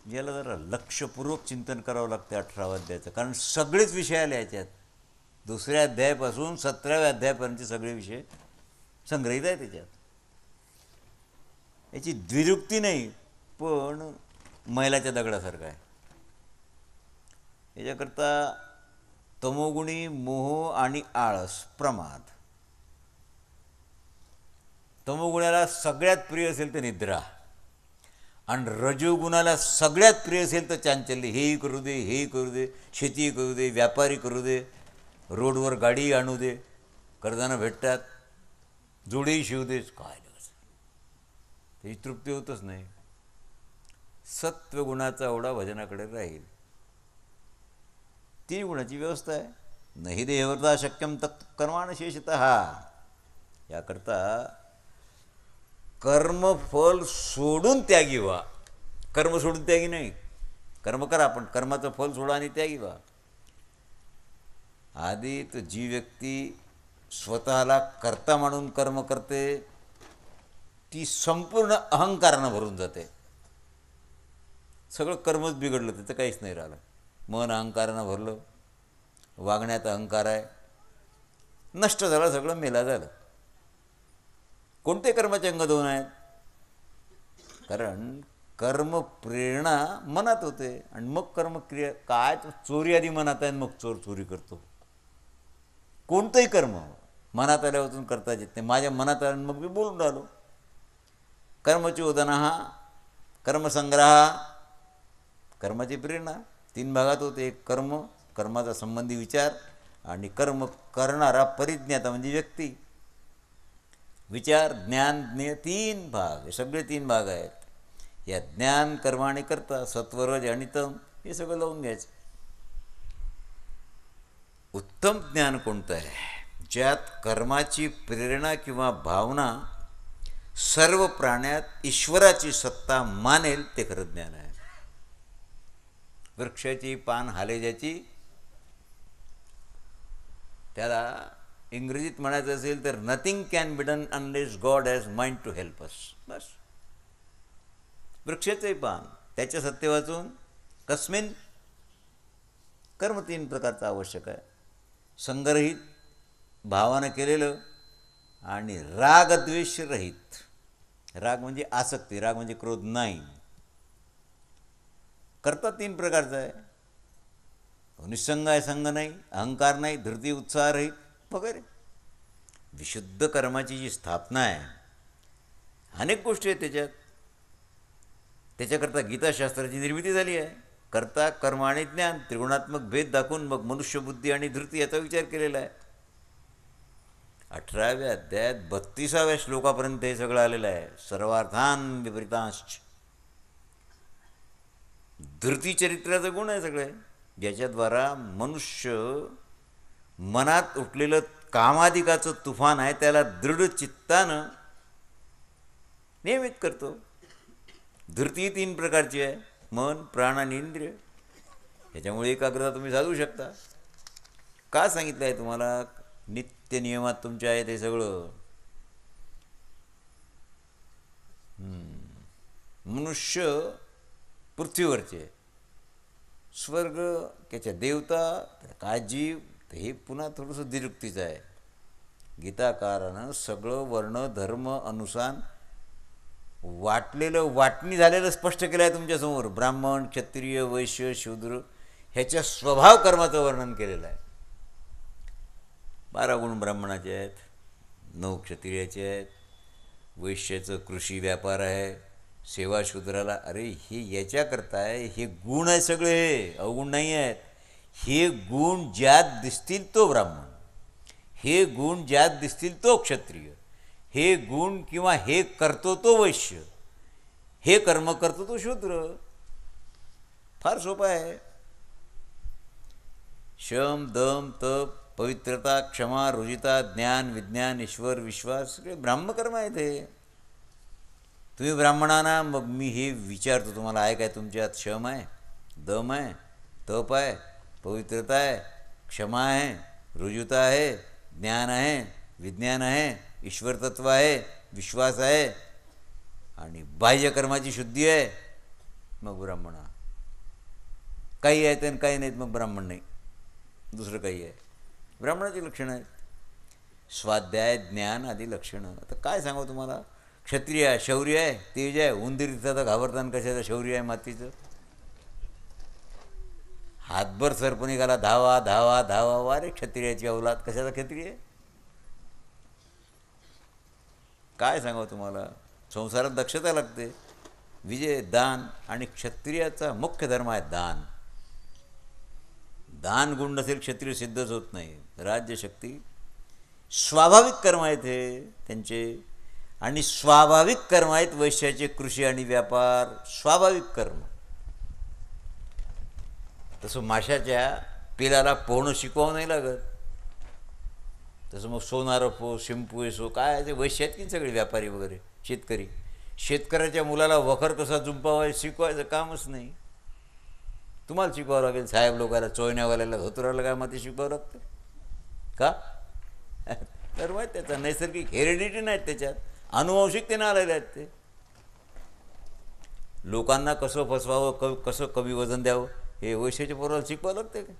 याला जरा लक्षपूर्वक चिंतन करावं लागतं 18व्या अध्यायाचं. कारण सगळेच विषय आले याच्यात. दुसऱ्या अध्यायापासून 17व्या अध्यायापर्यंतचे सगळे विषय संग्रहित आहे त्याच्यात. याची द्विरुक्ती नाही, पण मैलाच्या दगडासारखं आहे. याच्याकरता तमोगुणी मोह आणि आळस, प्रमाद. तमोगुणाला सगळ्यात प्रिय असेल तर निद्रा, आणि रजोगुणाला सगळ्यात प्रिय असेल तर चांचल्य. हेही करू दे, हेही करू दे, शेती करू दे, व्यापारी करू दे, रोडवर गाडी आणू दे, कर्जानं भेटतात, जोडीही शिवू देच, काय त्याची तृप्ती होतच नाही. सत्वगुणाचा ओढा भजनाकडे राहील. 3 गुणाची व्यवस्था आहे. नाही देहवर्ता शक्यम तत् कर्माण शेषतः. याकरता कर्मफल सोडून त्यागी व्हा. कर्म सोडून त्यागी नाही. कर्म करा पण कर्माचं फल सोडा आणि त्यागी व्हा. आधी तर जी व्यक्ती स्वतःला कर्ता म्हणून कर्म करते ती संपूर्ण अहंकारानं भरून जाते. सगळं कर्मच बिघडलं, त्याचं काहीच नाही राहिलं. मन अहंकारानं भरलं, वागण्यात अहंकार आहे, नष्ट झालं, सगळं मेला झालं. कोणते कर्माचे अंग दोन आहेत? कारण कर्म प्रेरणा मनात होते आणि मग कर्मक्रिया काय, चोरी आधी मनात आहे मग चोर चोरी करतो. कोणतंही कर्म मनात आल्यापासून करताच येत नाही. माझ्या मनात आलं मग मी बोलून राहिलो. कर्मचोदना, कर्मसंग्रह, कर्माची प्रेरणा तीन भागात होते. एक कर्म, कर्माचा संबंधी विचार आणि कर्म करणारा परिज्ञाता म्हणजे व्यक्ती. विचार, ज्ञान, ज्ञेय तीन भाग, हे सगळे तीन भाग आहेत. या ज्ञान, कर्म आणि कर्ता, सत्व, रज आणि तम हे सगळं लावून घ्यायचं. उत्तम ज्ञान कोणतं आहे? ज्यात कर्माची प्रेरणा किंवा भावना सर्व प्राण्यात ईश्वराची सत्ता मानेल ते खरं ज्ञान आहे. वृक्षाची पान हाले ज्याची, त्याला इंग्रजीत म्हणायचं असेल तर nothing can be done unless God has mind to help us. बस. वृक्षाचंही पान, त्याच्या सत्य वाचून कस्मिन कर्म तीन प्रकारचं आवश्यक आहे. संगरहित, भावानं केलेलं आणि रागद्वेष रहित. राग म्हणजे आसक्ती, राग म्हणजे क्रोध नाही. कर्ता तीन प्रकारचा आहे. निसंग आहे, संग नाही, अहंकार नाही, धृती उत्साह रहित वगैरे. विशुद्ध कर्माची जी स्थापना आहे, अनेक गोष्टी आहेत त्याच्यात. त्याच्याकरता गीताशास्त्राची निर्मिती झाली आहे. कर्ता, कर्म आणि ज्ञान त्रिगुणात्मक भेद दाखवून मग मनुष्यबुद्धी आणि धृती याचा विचार केलेला आहे. 18व्या अध्यायात 32व्या श्लोकापर्यंत हे सगळं आलेलं आहे. सर्वार्थान विपरीतांश्च. धृती चरित्राचं गुण आहे सगळे, ज्याच्याद्वारा मनुष्य मनात उठलेलं कामाधिकाचं तुफान आहे त्याला दृढ चित्तानं नियमित करतो. धृती तीन प्रकारची आहे, मन, प्राण आणि इंद्रिय. ह्याच्यामुळे एकाग्रता तुम्ही साधू शकता. का सांगितलं आहे तुम्हाला? नित्य नियमात तुमच्या आहेत हे सगळं. मनुष्य पृथ्वीवरचे, स्वर्ग त्याच्या देवता, काय जीव, हे पुन्हा थोडंसं दिरुक्तीचं आहे. गीताकारानं सगळं वर्ण धर्म अनुसार वाटलेलं, वाटणी झालेलं स्पष्ट केलं आहे तुमच्यासमोर. ब्राह्मण, क्षत्रिय, वैश्य, शूद्र ह्याच्या स्वभाव कर्माचं वर्णन केलेलं आहे. 12 गुण ब्राह्मणाचे आहेत, 9 क्षत्रियाचे आहेत, वैश्याचं कृषी व्यापार आहे, सेवा शूद्राला. अरे हे याच्याकरता आहे, हे गुण आहे सगळे, अवगुण नाही आहेत. हे गुण ज्यात दिसतील तो ब्राह्मण, हे गुण ज्यात दिसतील तो क्षत्रिय, हे गुण किंवा हे करतो तो वैश्य, हे कर्म करतो तो शूद्र. फार सोपं आहे. शम, दम, तप, पवित्रता, क्षमा, रुजिता, ज्ञान, विज्ञान, ईश्वर, विश्वास सगळे ब्राह्मकर्म आहेत. हे तुम्ही ब्राह्मणांना, मग मी हे विचारतो तुम्हाला, आहे काय तुमच्यात? शम आहे, दम आहे, तप आहे, पवित्रता आहे, क्षमा आहे, रुजुता आहे, ज्ञान आहे, विज्ञान आहे, ईश्वर तत्व आहे, विश्वास आहे आणि बाह्यकर्माची शुद्धी आहे, मग ब्राह्मण. काही आहेत आणि काही नाहीत मग ब्राह्मण नाही. दुसरं काही आहे. ब्राह्मणाची लक्षणं आहेत. स्वाध्याय, ज्ञान आदी लक्षणं. आता काय सांगू तुम्हाला? क्षत्रिय आहे, शौर्य आहे, तेज आहे. उंदीर दिसता घाबरताना कशाचं? शौर्य आहे मातीचं. हातभर सर्प निघाला, धावा धावा धावा, वारे क्षत्रियाची अवलाद. कशाचा क्षत्रिय? काय सांगावं तुम्हाला? संसारात दक्षता लागते. विजय, दान, आणि क्षत्रियाचा मुख्य धर्म आहे दान. दान गुण नसेल क्षत्रिय सिद्धच होत नाही. राज्यशक्ती, स्वाभाविक कर्म आहेत हे त्यांचे, आणि स्वाभाविक कर्म आहेत वैश्याचे कृषी आणि व्यापार. स्वाभाविक कर्म. तसं माशाच्या पिलाला पोहणं शिकवावं नाही लागत. तसं मग सोनारं पो, शिंपू सो, काय ते वैश्य आहेत की सगळे व्यापारी वगैरे शेतकरी, शेतकऱ्याच्या मुलाला वखर कसा जुंपावा हे शिकवायचं कामच नाही. तुम्हाला शिकवावं लागेल. साहेब लोकांना, चोयण्यावाल्याला, धोतराला काय माती शिकवावं लागतं का? तर माहीत त्याचा नैसर्गिक हेरिडिटी नाहीत, त्याच्यात अनुवंशिकतेनं आलेले आहेत ते. लोकांना कसं फसवावं, कसं कमी वजन द्यावं हे वैश्याच्या पोराला शिकवावं लागतं का?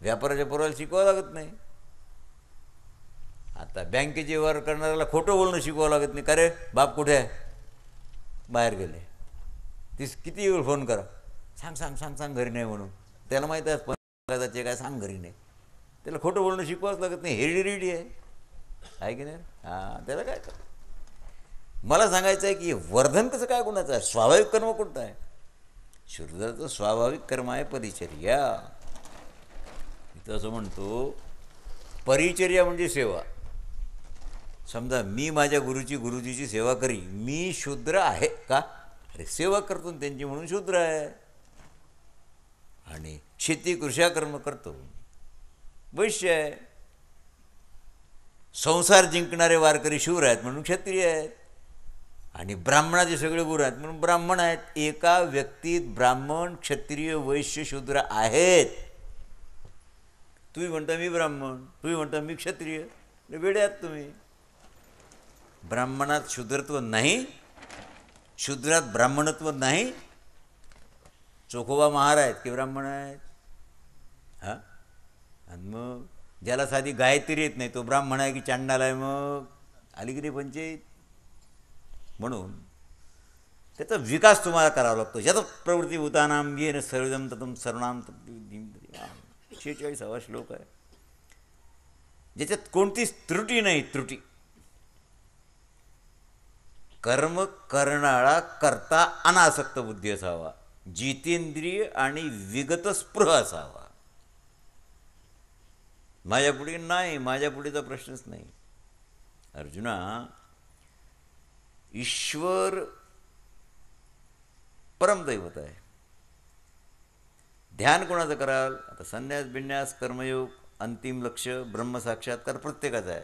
व्यापाराच्या पोराला शिकवावं लागत नाही. आता बँकेचे व्यवहार करणाऱ्याला खोटं बोलणं शिकवावं लागत नाही. का रे बाप कुठे आहे? बाहेर गेले. तीस किती वेळ फोन करा, सांग सांग सांग सांग घरी नाही म्हणून. त्याला माहीत आहे 15,000 काय सांग घरी नाही. त्याला खोटं बोलणं शिकवावंच लागत नाही. हेरिडिटी आहे की नाही? हां, त्याला काय कर. मला सांगायचं आहे की वर्धन कसं काय कोणाचं आहे? स्वाभाविक कर्म कोणतं आहे? शूद्राचं स्वाभाविक कर्म आहे परिचर्या. इथं असं म्हणतो, परिचर्या म्हणजे सेवा. समजा मी माझ्या गुरुजीची सेवा करी, मी शूद्र आहे का? अरे सेवा करतो त्यांची म्हणून शूद्र आहे. आणि शेती कृषाकर्म करतो वैश्य आहे. संसार जिंकणारे वारकरी शूर आहेत म्हणून क्षत्रिय आहेत. आणि ब्राह्मणाचे सगळे गुरु आहेत म्हणून ब्राह्मण आहेत. एका व्यक्तीत ब्राह्मण, क्षत्रिय, वैश्य, शूद्र आहेत. तुम्ही म्हणता मी ब्राह्मण, तुम्ही म्हणता मी क्षत्रिय. वेडे आहात तुम्ही. ब्राह्मणात शूद्रत्व नाही, शूद्रात ब्राह्मणत्व नाही. चोखोबा महार आहेत की ब्राह्मण आहेत? हां, आणि मग ज्याला साधी गायत्री येत नाही तो ब्राह्मण आहे की चांडाल आहे? मग आली की नाही पंचायत? म्हणून त्याचा विकास तुम्हाला करावा लागतो. ज्याचा प्रवृत्ती भूतानाम येन सर्वजम ततम सर्वनाम 46वा श्लोक आहे. ज्याच्यात कोणतीच त्रुटी नाही. त्रुटी कर्म करणारा करता अनासक्त बुद्धी असावा, जितेंद्रिय आणि विगत स्पृह असावा. माझ्यापुढे नाही, माझ्यापुढेचा प्रश्नच नाही. अर्जुना, ईश्वर परमदैवत आहे. ध्यान कोणाचं कराल? आता संन्यास बिन्यास कर्मयोग अंतिम लक्ष ब्रह्मसाक्षात्कार प्रत्येकाचा आहे.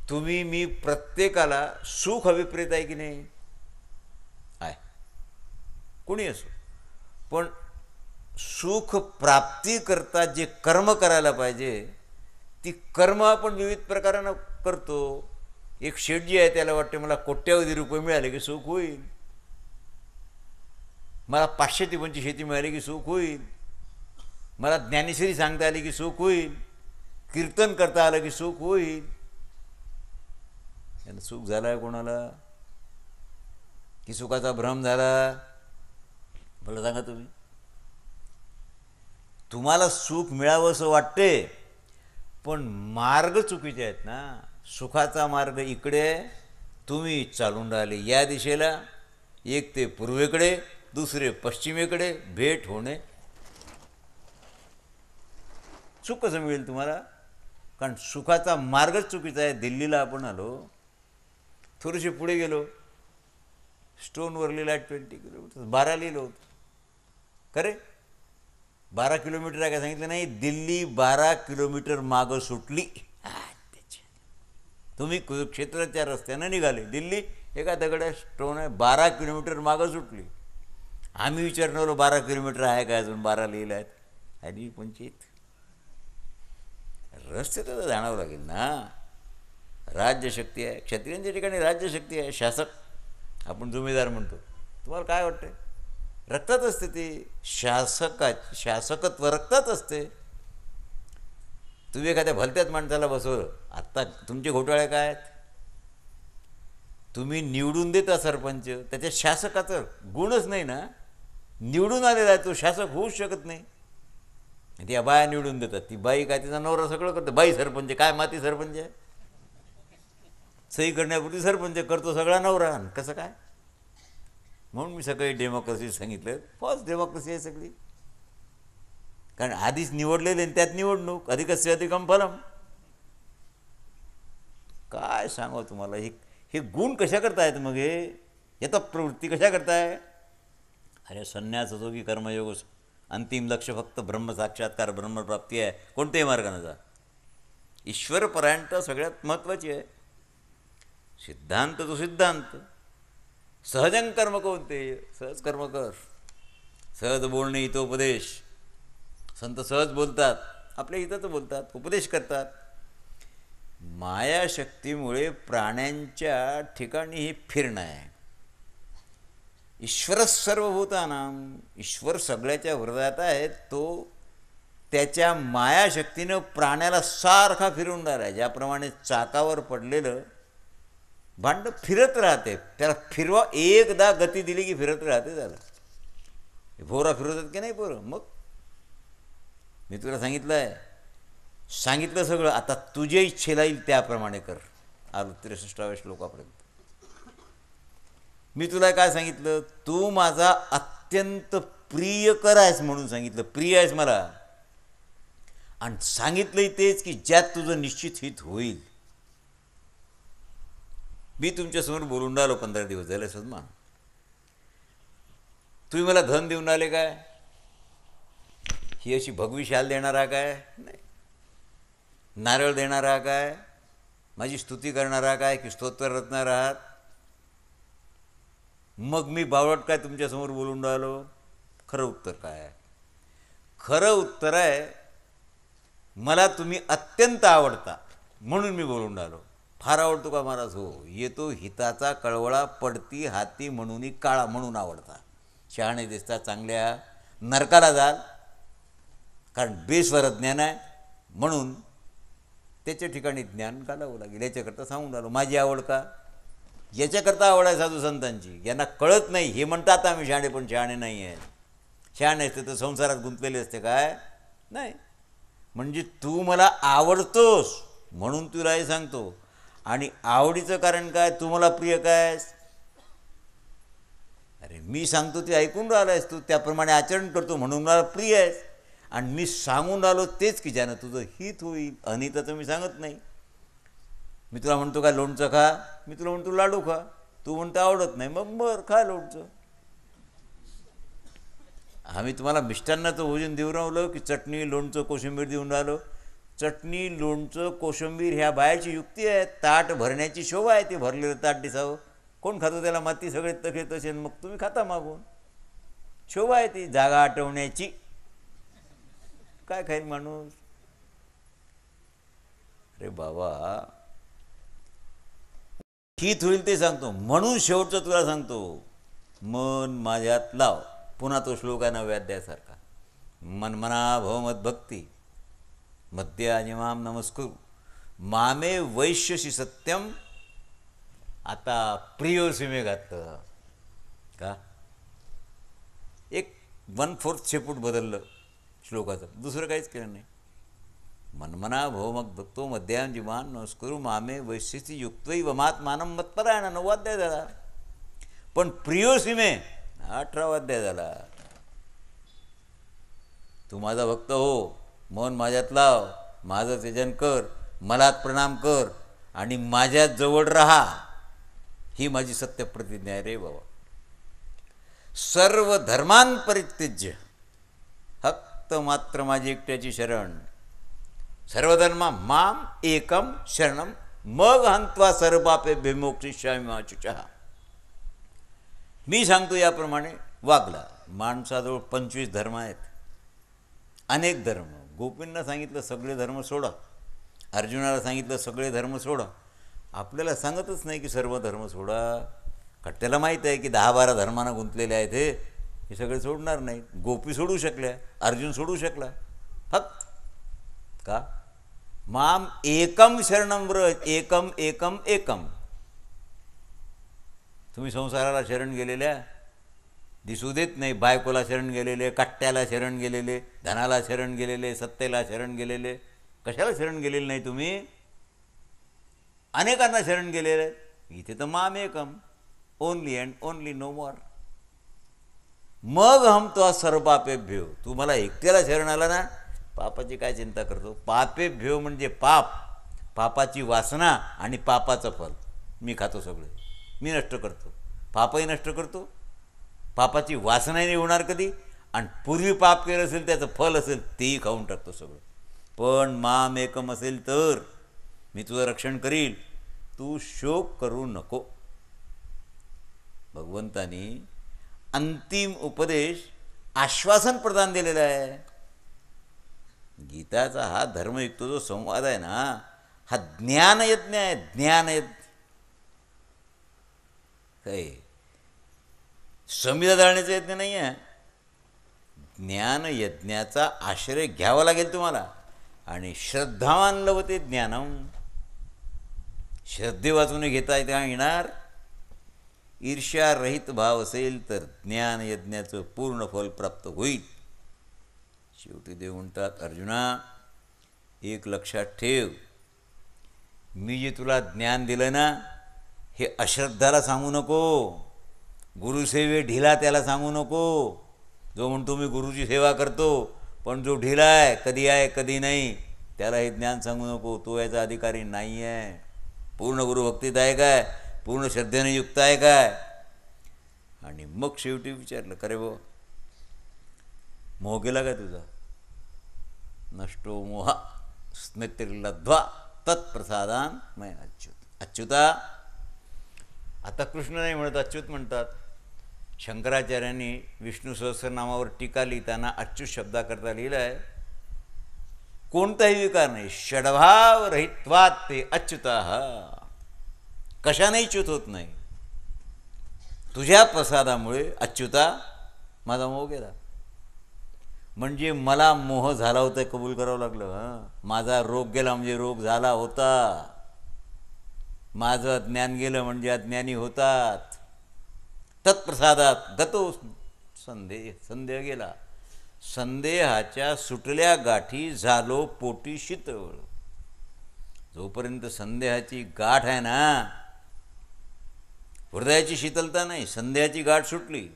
तुम्ही मी प्रत्येकाला सुख अभिप्रेत आहे की नाही? आहे, कोणी असो. पण सुख प्राप्ती करता जे कर्म करायला पाहिजे ती कर्म आपण विविध प्रकारानं करतो. एक शेठजी आहे, त्याला वाटते मला कोट्यावधी रुपये मिळाले की सुख होईल, मला 500 टिपांची शेती मिळाली की सुख होईल, मला ज्ञानेश्वरी सांगता आली की सुख होईल, कीर्तन करता आलं की सुख होईल. यानं सुख झाला आहे कोणाला? की सुखाचा भ्रम झाला? मला सांगा तुम्ही. तुम्हाला सुख मिळावं असं वाटते, पण मार्ग चुकीचे आहेत ना. सुखाचा मार्ग इकडे, तुम्ही चालून राहिले या दिशेला, एक ते पूर्वेकडे, दुसरे पश्चिमेकडे. भेट होणे. सुख कसं मिळेल तुम्हाला? कारण सुखाचा मार्गच चुकीचा आहे. दिल्लीला आपण आलो, थोडेसे पुढे गेलो, स्टोनवर लिहिलं 20 किलोमीटर, 12 लिहिलं होतं. खरे 12 किलोमीटर आहे का सांगितलं नाही. दिल्ली 12 किलोमीटर मागं सुटली. तुम्ही कुरुक्षेत्राच्या रस्त्यानं निघाले, दिल्ली एका दगड्या स्टोन आहे, 12 किलोमीटर मागं सुटली. आम्ही विचारणार 12 किलोमीटर आहे का अजून? 12 लिहिलं आहेत. आणि पंचायत रस्ते तर जाणावं लागेल ना. राज्यशक्ती आहे, क्षत्रियांच्या ठिकाणी राज्यशक्ती आहे. शासक आपण जुमेदार म्हणतो. तुम्हाला काय वाटतं? रक्तात असते ते. शासकत्व रक्तात असते. तुम्ही एखाद्या भलत्याच माणसाला बसवलं. आत्ता तुमचे घोटाळे काय आहेत? तुम्ही निवडून देता सरपंच, त्याच्या शासकाचं गुणच नाही ना. निवडून आलेला आहे तो, शासक होऊच शकत नाही. त्या बाया निवडून देतात. ती बाई काय, तिचा नवरा सगळं करतो. बाई सरपंच काय? माती सरपंच आहे. सही करण्यापुरती सरपंच करतो, सगळा नवरा. कसं काय? म्हणून मी सगळी डेमोक्रेसी सांगितलं. फॉल्स डेमोक्रेसी आहे सगळी. कारण आधीच निवडलेले आणि त्यात निवडणूक, अधिकस्य अधिकम फलम. काय सांगावं तुम्हाला. हे गुण कशा करतायत? मग हे येतात प्रवृत्ती कशा करताय? अरे संन्यास असो की कर्मयोग असो, अंतिम लक्ष फक्त ब्रह्मसाक्षात्कार, ब्रह्मप्राप्ती आहे. कोणत्याही मार्गाने जा. ईश्वरपरायणता सगळ्यात महत्त्वाची आहे. सिद्धांत तो सिद्धांत. सहजं कर्म कोणते, सहज कर्म कर. सहज बोलणे हितोपदेश. संत सहज बोलतात, आपल्या हिताचं बोलतात, उपदेश करतात. मायाशक्तीमुळे प्राण्यांच्या ठिकाणी हे फिरणं आहे. ईश्वर सर्वभूतानां, ईश्वर सगळ्याच्या हृदयात आहे. तो त्याच्या मायाशक्तीनं प्राण्याला सारखा फिरून राहिला. ज्याप्रमाणे चाकावर पडलेलं भांडं फिरत राहते, त्याला फिरवा एकदा गती दिली की फिरत राहते. त्याला भोरा फिरवतात की नाही पोरं. मग मी तुला सांगितलं सगळं. आता तुझ्या इच्छेला येईल त्याप्रमाणे कर. आलो 63व्या श्लोकापर्यंत. मी तुला काय सांगितलं, तू माझा अत्यंत प्रियकर आहेस म्हणून सांगितलं. प्रिय आहेस मला. आणि सांगितलंही तेच की ज्यात तुझं निश्चित हित होईल. मी तुमच्यासमोर बोलून राहिलो 15 दिवस झाले सदमा. तुम्ही मला धन देऊन राहिले काय, ही अशी भगवी शाल देणारा काय, नाही. नारळ देणारा काय, माझी स्तुती करणारा काय, की स्तोत्र रचणार आहात. मग मी बावळट काय तुमच्यासमोर बोलून राहिलो. खरं उत्तर काय आहे? खरं उत्तर आहे, मला तुम्ही अत्यंत आवडता म्हणून मी बोलून राहिलो. फार आवडतो का महाराज? हो. येतो हिताचा कळवळा, पडती हाती म्हणून काळा म्हणून आवडता. शहाणे दिसता, चांगल्या नरकाला जाल, कारण बेस्वर ज्ञान आहे म्हणून त्याच्या ठिकाणी ज्ञान घालावं लागेल. याच्याकरता सांगून राहिलो. माझी आवड का? याच्याकरता आवड आहे साधू संतांची. यांना कळत नाही, हे म्हणतात आम्ही शहाणे, पण शहाणे नाही आहेत. शहाणे असते तर संसारात गुंतलेले असते काय? नाही. म्हणजे तू मला आवडतोस म्हणून तुला हे सांगतो. आणि आवडीचं कारण काय? तू मला प्रिय काय? अरे मी सांगतो ते ऐकून राहिलायस तू, त्याप्रमाणे आचरण करतो म्हणून मला प्रिय आहेस. आणि मी सांगून राहिलो तेच की ज्यानं तुझं हित होईल. अनिताचं मी सांगत नाही. मी तुला म्हणतो काय लोणचं खा, मी तुला म्हणतो लाडू खा. तू म्हणतो आवडत नाही, मग बरं खा लोणचं. आम्ही तुम्हाला मिष्टान्नाचं भोजन देऊन राहिलो की चटणी लोणचं कोशिंबीर देऊन राहिलो? चटणी लोणचं कोशिंबीर ह्या बायाची युक्ती आहे. ताट भरण्याची शोभा आहे. ते भरलेलं ताट दिसावं. कोण खातो त्याला? माती सगळे तसे तसे. मग तुम्ही खाता मागून. शोभा आहे ती जागा आटवण्याची. काय खाईल माणूस? अरे बाबा, हित होईल ते सांगतो म्हणून शेवटचं तुला सांगतो. मन माझ्यात लाव. पुन्हा तो श्लोक आहे 9व्या अध्यायासारखा. मन्मना भवमद्भक्ती मध्य अनिमाम नमस्कुरु मामे वैश्यशी सत्यम. आता प्रियोसी मे घातलं का? एक 1/4 शेपूट बदललं श्लोकाचं, दुसरं काहीच केलं नाही. मन्मना भवमद्भक्तो मध्याम जिमान नमस्कुरु मामे वैश्यसी युक्तैव महात्मानं मत्परायण. 9वा अध्याय झाला. पण प्रियोसी मे 18वा अध्याय झाला. तू माझा भक्त हो, मन माझ्यात लाव, माझं तेजन कर, मलात प्रणाम कर आणि माझ्यात जवळ राहा. ही माझी सत्य प्रतिज्ञा आहे रे बाबा. सर्व धर्मान परित्यज्य फक्त मात्र माझी एकट्याची शरण. सर्वधर्म माम एकम शरणम मग हंत्वा सर्वपापे विमोक्षिष्यामि मा शुचः. मी सांगतो याप्रमाणे वागला. माणसाजवळ 25 धर्म आहेत, अनेक धर्म. गोपींना सांगितलं सगळे धर्म सोडा, अर्जुनाला सांगितलं सगळे धर्म सोडा. आपल्याला सांगतच नाही की सर्व धर्म सोडा. कारण त्याला माहीत आहे की 10-12 धर्मांना गुंतलेले आहेत. हे सगळे सोडणार नाहीत. गोपी सोडू शकल्या, अर्जुन सोडू शकला. फक्त का? माम एकम शरणम व्रज. एकम एकम एकम. तुम्ही संसाराला शरण गेलेल्या दिसू देत नाही. बायकोला शरण गेलेले, कट्ट्याला शरण गेलेले, धनाला शरण गेलेले, सत्तेला शरण गेलेले. कशाला शरण गेलेले नाही तुम्ही? अनेकांना शरण गेलेले. इथे तर माम एकम, only and only, no more. मग हम तो सर्वपापेभ्यो. तू मला एकट्याला शरण आला ना, पापाची काय चिंता करतो? पापेभ्यो म्हणजे पाप, पापाची वासना आणि पापाचं फल. मी खातो सगळे, मी नष्ट करतो. पापही नष्ट करतो, पापाची वासनाही नाही होणार कधी. आणि पूर्वी पाप केलं असेल त्याचं फल असेल तेही खाऊन टाकतो सगळं. पण माम एकम असेल तर मी तुझं रक्षण करील. तू शोक करू नको. भगवंतानी अंतिम उपदेश आश्वासन प्रदान दिलेला आहे. गीताचा हा धर्मयुक्त जो संवाद आहे ना, हा ज्ञानयज्ञ आहे. ज्ञानयज्ञ काय समिधा जाळण्याचा यज्ञ नाही आहे. ज्ञानयज्ञाचा आश्रय घ्यावा लागेल तुम्हाला. आणि श्रद्धावान लभते ज्ञानम, श्रद्धे वाचून घेता येणार. ईर्ष्यारहित भाव असेल तर ज्ञानयज्ञाचं पूर्ण फल प्राप्त होईल. शेवटी देव म्हणतात, अर्जुना एक लक्षात ठेव, मी जे तुला ज्ञान दिलं ना, हे अश्रद्धाला सांगू नको. गुरुसेवे ढिला त्याला सांगू नको. जो म्हणतो मी गुरुची सेवा करतो, पण जो ढिला आहे, कधी आहे कधी नाही, त्याला हे ज्ञान सांगू नको. तो याचा अधिकारी नाही आहे. पूर्ण गुरुभक्तीत आहे काय, पूर्ण श्रद्धेने युक्त आहे काय. आणि मग शेवटी विचारलं, करे बो मोह गेला काय तुझा. नष्टो मोह स्मृतिर्लब्ध्वा तत्प्रसादान मय अच्युत. अच्युता आता कृष्ण नाही म्हणत, अच्युत म्हणतात. शंकराचार्यांनी विष्णू सहस्रनामावर टीका लिहिताना अच्युत शब्दाकरता लिहिलं आहे, कोणताही विकार नाही, षडभाव रहित्वात ते अच्युताः, कशानेही च्युत होत नाही. तुझ्या प्रसादामुळे अच्युता माझा मोह गेला. म्हणजे मला मोह झाला होता कबूल करावं लागलं. माझा रोग गेला म्हणजे रोग झाला होता. माझं ज्ञान गेलं म्हणजे अज्ञानी होतात. तत्प्रसादात गतो संदेह, संदेह गेला. संदेहाच्या सुटल्या गाठी झालो पोटी शीतळ. जोपर्यंत संदेहाची गाठ आहे ना, हृदयाची शीतलता नाही, संदेहाची गाठ सुटली,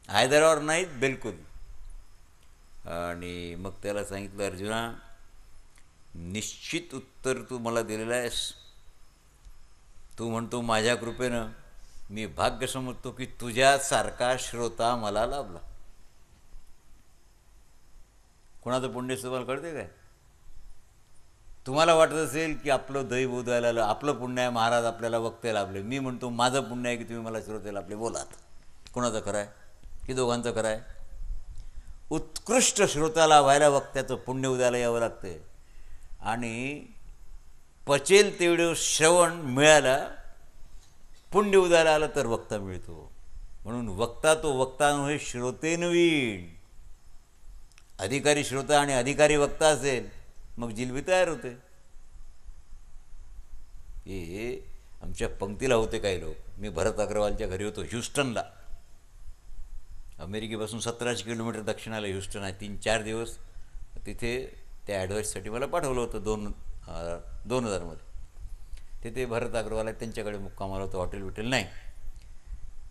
हैदरावर नाहीत बिलकुल. आणि मग त्याला सांगितलं, अर्जुना निश्चित उत्तर तू मला दिलेलं आहेस. तू म्हणतो माझ्या कृपेनं मी भाग्य समजतो की तुझ्यासारखा श्रोता मला लाभला. कोणाचं पुण्य तुम्हाला कळते काय. तुम्हाला वाटत असेल की आपलं दैव उदयाला आपलं पुण्य आहे, महाराज आपल्याला वक्ते लाभले. मी म्हणतो माझं पुण्य आहे की तुम्ही मला श्रोते लाभले. बोलात कोणाचं खरं आहे की दोघांचं खरं आहे. उत्कृष्ट श्रोताला व्हायला वक्त्याचं पुण्य उद्याला यावं लागते. आणि पचेल तेवढं श्रवण मिळालं, पुण्य उद्याला आलं तर वक्ता मिळतो. म्हणून वक्ता तो वक्ता नव्हे, श्रोते नवीन. अधिकारी श्रोता आणि अधिकारी वक्ता असेल मग जिलबी तयार होते. हे आमच्या पंक्तीला होते काही लोक. मी भरत अग्रवालच्या घरी होतो ह्युस्टनला. अमेरिकेपासून 1700 किलोमीटर दक्षिणाला ह्युस्टन आहे. 3-4 दिवस तिथे त्या ॲडवाईससाठी मला पाठवलं होतं 2000मध्ये. तिथे भरत अग्रवाल आहेत, त्यांच्याकडे मुक्कामाला होतं, हॉटेल नाही.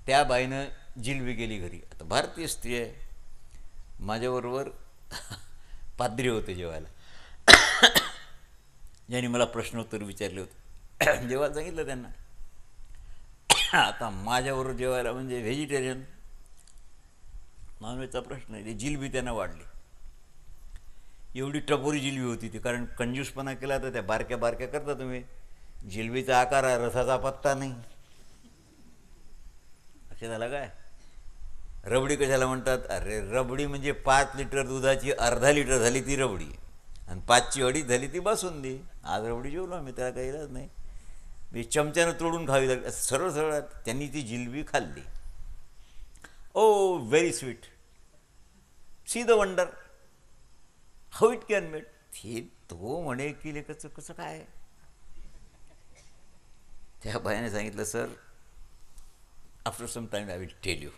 त्या बाईनं जिलबी गेली घरी. आता भारतीय स्त्री आहे. माझ्याबरोबर पाद्री होते जेवायला, ज्यांनी मला प्रश्नोत्तर विचारले होते. जेव्हा सांगितलं त्यांना, आता माझ्याबरोबर जेवायला म्हणजे व्हेजिटेरियन नॉनव्हेजचा प्रश्न आहे. जिलबी त्यांना वाढली. एवढी टपोरी जिलबी होती ती, कारण कंजूसपणा केला तर त्या बारक्या बारक्या करता तुम्ही. जिलबीचा आकार आहे, रसाचा पत्ता नाही. असे झाला काय. रबडी कशाला म्हणतात. अरे रबडी म्हणजे 5 लिटर दुधाची अर्धा लिटर झाली ती रबडी, आणि 5ची 2.5 झाली ती बासुंदी. आज रबडी जेवलो आम्ही, त्याला काही इलाज नाही. मी चमच्यानं तोडून खावी लागली. सरळ सरळ त्यांनी ती जिलबी खाल्ली. Oh very sweet, see the wonder, how it can made. हे तो म्हणे की लेखचं कसं काय. त्या बायाने सांगितलं, sir after some time I will tell you.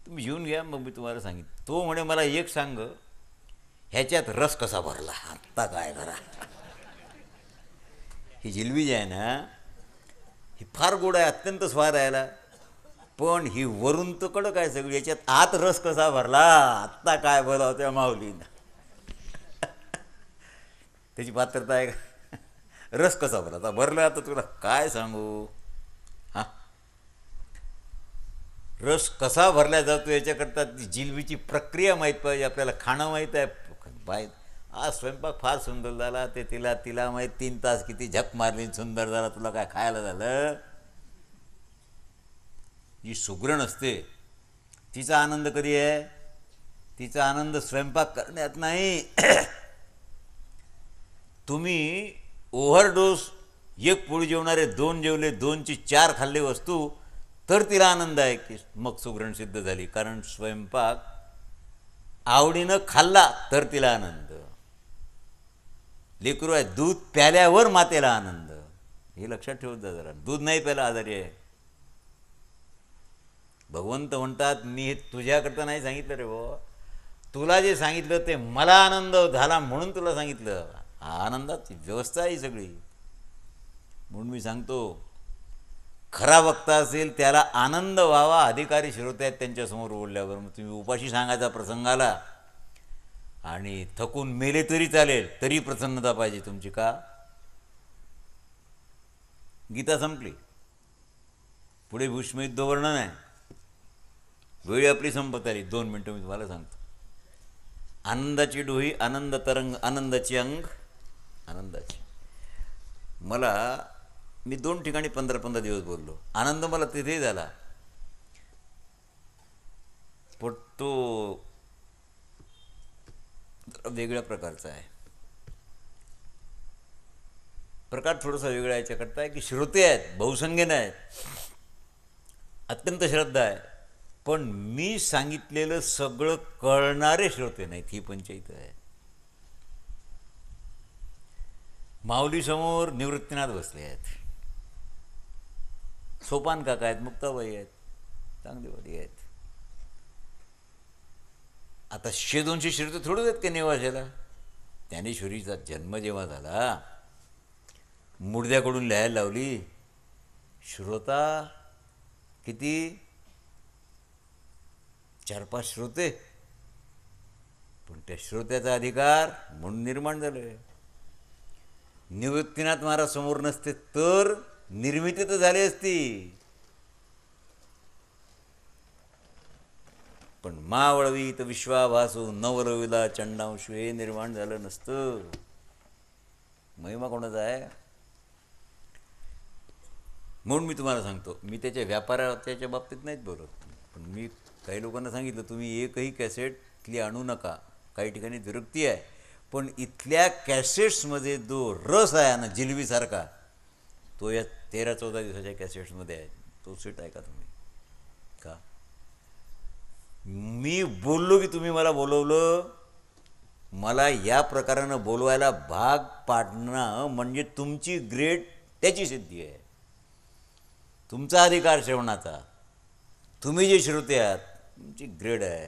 तुम्ही येऊन घ्या मग मी तुम्हाला सांगितलं. तो म्हणे मला एक सांग, ह्याच्यात रस कसा भरला. आत्ता काय करा. ही जिलबी जी आहे ना, ही फार गोड आहे, अत्यंत स्वाद यायला, पण ही वरून तर कडक आहे सगळी. याच्यात आत रस कसा भरला. आत्ता काय बोलावं त्या माऊलीनं. त्याची पात्रता आहे का. रस कसा भरला. आता भरलं, आता तुला काय सांगू. हां, रस कसा भरला जातो याच्याकरता ती जिलबीची प्रक्रिया माहीत पाहिजे आपल्याला. खाणं माहीत आहे. बाय आज स्वयंपाक फार सुंदर झाला, ते तिला माहीत 3 तास किती झक मारली, सुंदर झाला, तुला काय खायला झालं. जी सुगरण असते तिचा आनंद कधी आहे? तिचा आनंद स्वयंपाक करण्यात नाही. तुम्ही ओव्हरडोस, एक पोळी जेवणारे 2 जेवले, 2ची 4 खाल्ले वस्तू, तर तिला आनंद आहे की मग सुगरण सिद्ध झाली. कारण स्वयंपाक आवडीनं खाल्ला तर तिला आनंद. लेकरू आहे, दूध प्याल्यावर मातेला आनंद. हे लक्षात ठेवत जा जरा. दूध नाही प्यायला आजारी आहे. भगवंत म्हणतात, मी हे तुझ्याकरता नाही सांगितलं रे भाऊ, तुला जे सांगितलं ते मला आनंद झाला म्हणून तुला सांगितलं. आनंदाची व्यवस्था आहे सगळी. म्हणून मी सांगतो, खरा वक्ता असेल त्याला आनंद व्हावा. अधिकारी श्रोते आहेत त्यांच्यासमोर बोलल्यावर मग तुम्ही उपाशी सांगायचा प्रसंग आला आणि थकून मेले तरी चालेल, तरी प्रसन्नता पाहिजे तुमची. का? गीता संपली, पुढे भूष्मयुद्ध वर्णन आहे. वेळ आपली संपत आली. 2 मिनटं मी तुम्हाला सांगतो. आनंदाची डोही, आनंद तरंग, आनंदाची अंग, आनंदाची. मी 2 ठिकाणी 15-15 दिवस बोललो. आनंद मला तिथेही झाला, पण तो वेगळ्या प्रकारचा आहे. प्रकार थोडासा वेगळा याच्याकरता आहे की श्रोते आहेत, बहुसंख्येने आहेत, अत्यंत श्रद्धा आहे, पण मी सांगितलेलं सगळं कळणारे श्रोते नाहीत. ही पंचायत आहे. माऊलीसमोर निवृत्तीनाथ बसले आहेत, सोपान काका आहेत, मुक्ताबाई आहेत, चांगदेवाडी आहेत. आता 100-200 श्रोते थोडंच आहेत का नेवाशाला. ज्ञानेश्वरीचा जन्म जेव्हा झाला, मुडद्याकडून लिहायला लावली. श्रोता किती? 4-5 श्रोते. पण त्या श्रोत्याचा अधिकार म्हणून निर्माण झालं. निवृत्तीनाथ महाराज समोर नसते तर निर्मिती तर झाली असती, पण मावळवीत विश्वाभासू नवरविला चंडांशू हे निर्माण झालं नसतं. महिमा कोणाचा आहे? म्हणून मी तुम्हाला सांगतो, मी त्याच्या व्यापाराच्या बाबतीत नाहीत बोलत, पण मी काही लोकांना सांगितलं, तुम्ही एकही कॅसेट इथली आणू नका. काही ठिकाणी विरक्ती आहे, पण इथल्या कॅसेट्समध्ये जो रस आहे ना जिलबीसारखा, तो या 13-14 दिवसाच्या कॅसेट्समध्ये आहे. तो सीट ऐका तुम्ही. का? मी बोललो की तुम्ही मला बोलवलं, मला या प्रकारानं बोलवायला भाग पाडणं म्हणजे तुमची ग्रेड त्याची सिद्धी आहे, तुमचा अधिकार श्रवणाचा. तुम्ही जे श्रोते आहात तुमची ग्रेड आहे.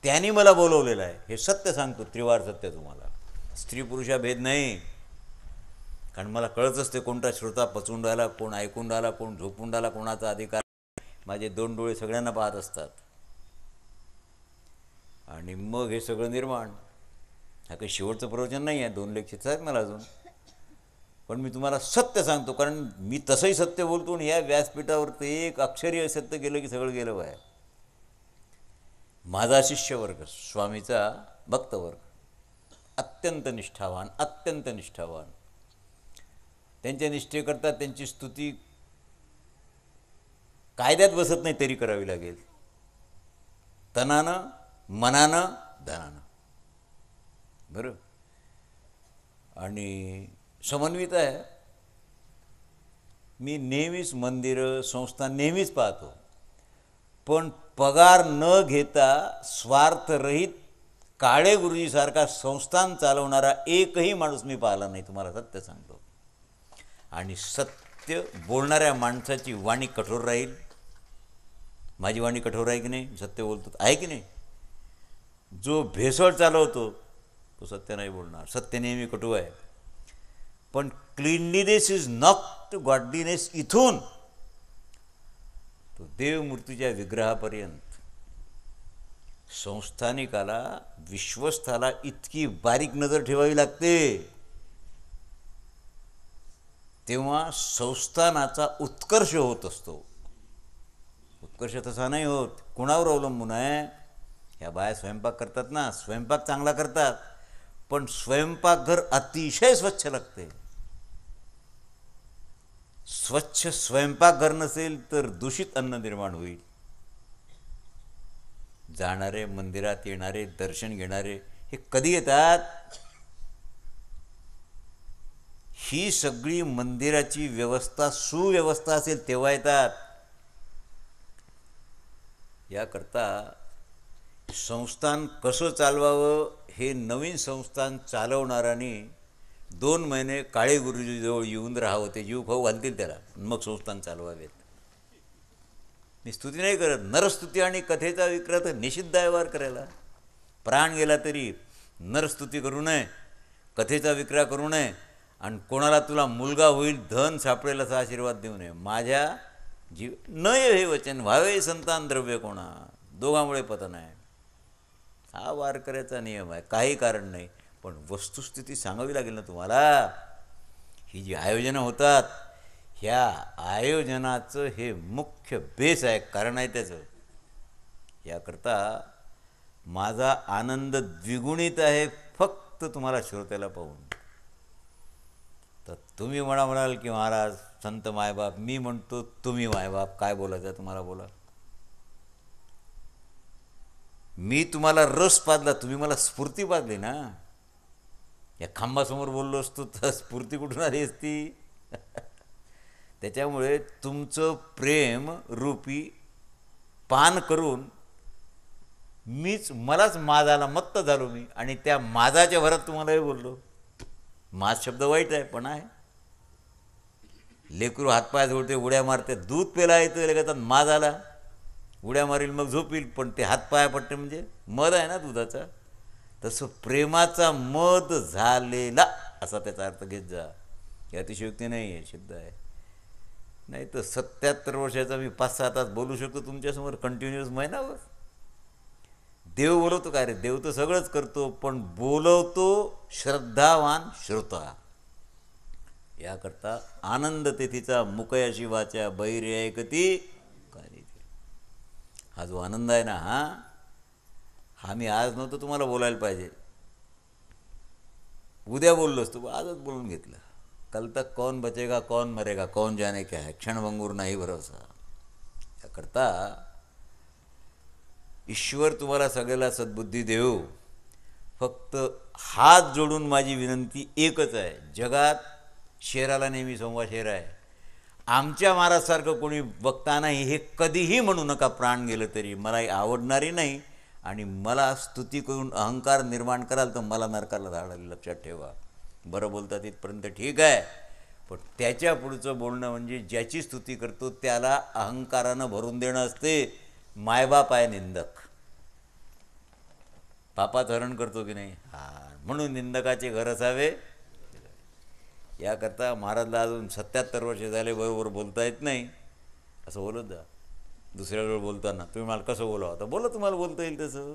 त्यांनी मला बोलवलेलं आहे, हे सत्य सांगतो, त्रिवार सत्य तुम्हाला. स्त्री पुरुषा भेद नाही, कारण मला कळत असते कोणता श्रोता पचून राहिला, कोण ऐकून राहिला, कोण झोपून राहिला, कोणाचा अधिकार. माझे 2 डोळे सगळ्यांना पाहत असतात. आणि मग हे सगळं निर्माण. हा काही शेवटचं प्रवचन नाही आहे, 2 लेक्चर्स आहेत मला अजून, पण मी तुम्हाला सत्य सांगतो, कारण मी तसंही सत्य बोलतो. आणि या व्यासपीठावर ते एक अक्षरी असत्य गेलं की सगळं गेलं बाहेर. माझा शिष्यवर्ग, स्वामीचा भक्तवर्ग, अत्यंत निष्ठावान, अत्यंत निष्ठावान. त्यांच्या निष्ठेकरता त्यांची स्तुती कायद्यात बसत नाही तरी करावी लागेल, तनानं, मनानं, धनानं. बरं. आणि समन्वित आहे. मी नेहमीच मंदिरं, संस्था नेहमीच पाहतो, पण पगार न घेता स्वार्थरहित काळे गुरुजीसारखा संस्थान चालवणारा एकही माणूस मी पाहिला नाही, तुम्हाला सत्य सांगतो. आणि सत्य बोलणाऱ्या माणसाची वाणी कठोर राहील. माझी वाणी कठोर आहे की नाही? सत्य बोलतो आहे की नाही? जो भेसळ चालवतो तो सत्य नाही बोलणार. सत्य नेहमी कटू आहे. पण क्लीनलीनेस इज नॉट गॉडलीनेस. इथून तो देवमूर्तीच्या विग्रहापर्यंत संस्थानिकाला, विश्वस्थाला इतकी बारीक नजर ठेवावी लागते, तेव्हा संस्थानाचा उत्कर्ष होत असतो. उत्कर्ष तसा नाही होत. कोणावर अवलंबून आहे? ह्या बाया स्वयंपाक करतात ना, स्वयंपाक चांगला करतात, पण स्वयंपाकघर अतिशय स्वच्छ लागते. स्वच्छ स्वयंपाकघर नसेल तर दूषित अन्न निर्माण होईल. जाणारे, मंदिरात येणारे, दर्शन घेणारे हे कधी येतात? ही सगळी मंदिराची व्यवस्था सुव्यवस्था असेल तेव्हा येतात. याकरता संस्थान कसं चालवावं हे नवीन संस्थान चालवणाऱ्यांनी 2 महिने काळे गुरुजीजवळ येऊन राहावं. ते जीव खाऊ घालतील त्याला, मग संस्थान चालवावेत. मी स्तुती नाही करत. नरस्तुती आणि कथेचा विक्रत निषिद्ध आहे वार करायला. प्राण गेला तरी नरस्तुती करू नये, कथेचा विक्रा करू नये, आणि कोणाला तुला मुलगा होईल, धन सापडेल असा आशीर्वाद देऊ नये. माझ्या जीव नय हे वचन व्हावे संतान द्रव्य कोणा, दोघांमुळे पतन आहे. हा वारकऱ्याचा नियम आहे, काही कारण नाही. पण वस्तुस्थिती सांगावी लागेल ना तुम्हाला. ही जी आयोजनं होतात, ह्या आयोजनाचं हे मुख्य बेस आहे, कारण आहे त्याचं. याकरता माझा आनंद द्विगुणित आहे फक्त तुम्हाला श्रोत्याला पाहून. तर तुम्ही म्हणाल की महाराज संत मायबाप, मी म्हणतो तुम्ही मायबाप, काय बोलायचं तुम्हाला बोला. मी तुम्हाला रस पाजला, तुम्ही मला स्फूर्ती पाजली ना. या खांबासमोर बोललो असतो तर स्फूर्ती कुठून आली असती? त्याच्यामुळे तुमचं प्रेम रूपी पान करून मलाच माजाला मत्त झालो मी, आणि त्या माजाच्या भरात तुम्हालाही बोललो. माज शब्द वाईट आहे पण आहे. लेकरू हातपाय जोडते, उड्या मारते, दूध पेला येतं लगेच माज आला, उड्या मारील मग झोपील, पण ते हातपाया पडते म्हणजे मध आहे ना दुधाचा. तसं प्रेमाचा मध झालेला असा त्याचा अर्थ घेत जा. ही अतिशयोक्ती नाही आहे, सिद्ध आहे. नाही तर 77 वर्षाचा मी 5-6 तास बोलू शकतो तुमच्यासमोर कंटिन्युअस महिनाभर. देव बोलवतो काय रे? देव तर सगळंच करतो, पण बोलवतो श्रद्धावान श्रोता. याकरता आनंद तेथीचा मुकयाशी वाचा बैरी ऐकती. हा जो आनंद आहे ना, हा मी आज नव्हतं तुम्हाला बोलायला पाहिजे, उद्या बोललो असतो, आजच बोलून घेतलं. कल तक कौन बचेगा कौन मरेगा कौन जाने क्या है, क्षणभंगूर नाही भरोसा. याकरता ईश्वर तुम्हाला सगळ्याला सद्बुद्धी देऊ. फक्त हात जोडून माझी विनंती एकच आहे. जगात शेराला नेहमी संवा शेर आहे. आमच्या महाराजसारखं कोणी बघता नाही हे कधीही म्हणू नका. प्राण गेलं तरी मला आवडणारी नाही, आणि मला स्तुती करून अहंकार निर्माण कराल तर मला नरकाला धाडाल, लक्षात ठेवा. बरं बोलतात इथपर्यंत ठीक आहे, पण त्याच्या पुढचं बोलणं म्हणजे ज्याची स्तुती करतो त्याला अहंकारानं भरून देणं असते. मायबाप आहे निंदक, पापाचं हरण करतो की नाही, म्हणून निंदकाचे घर असावे. याकरता महाराजला अजून 77 वर्ष झाले, बरोबर बोलता येत नाही, असं बोलत जा. दुसऱ्याजवळ बोलताना तुम्ही मला कसं बोलावं, आता बोला तुम्हाला बोलता येईल तसं.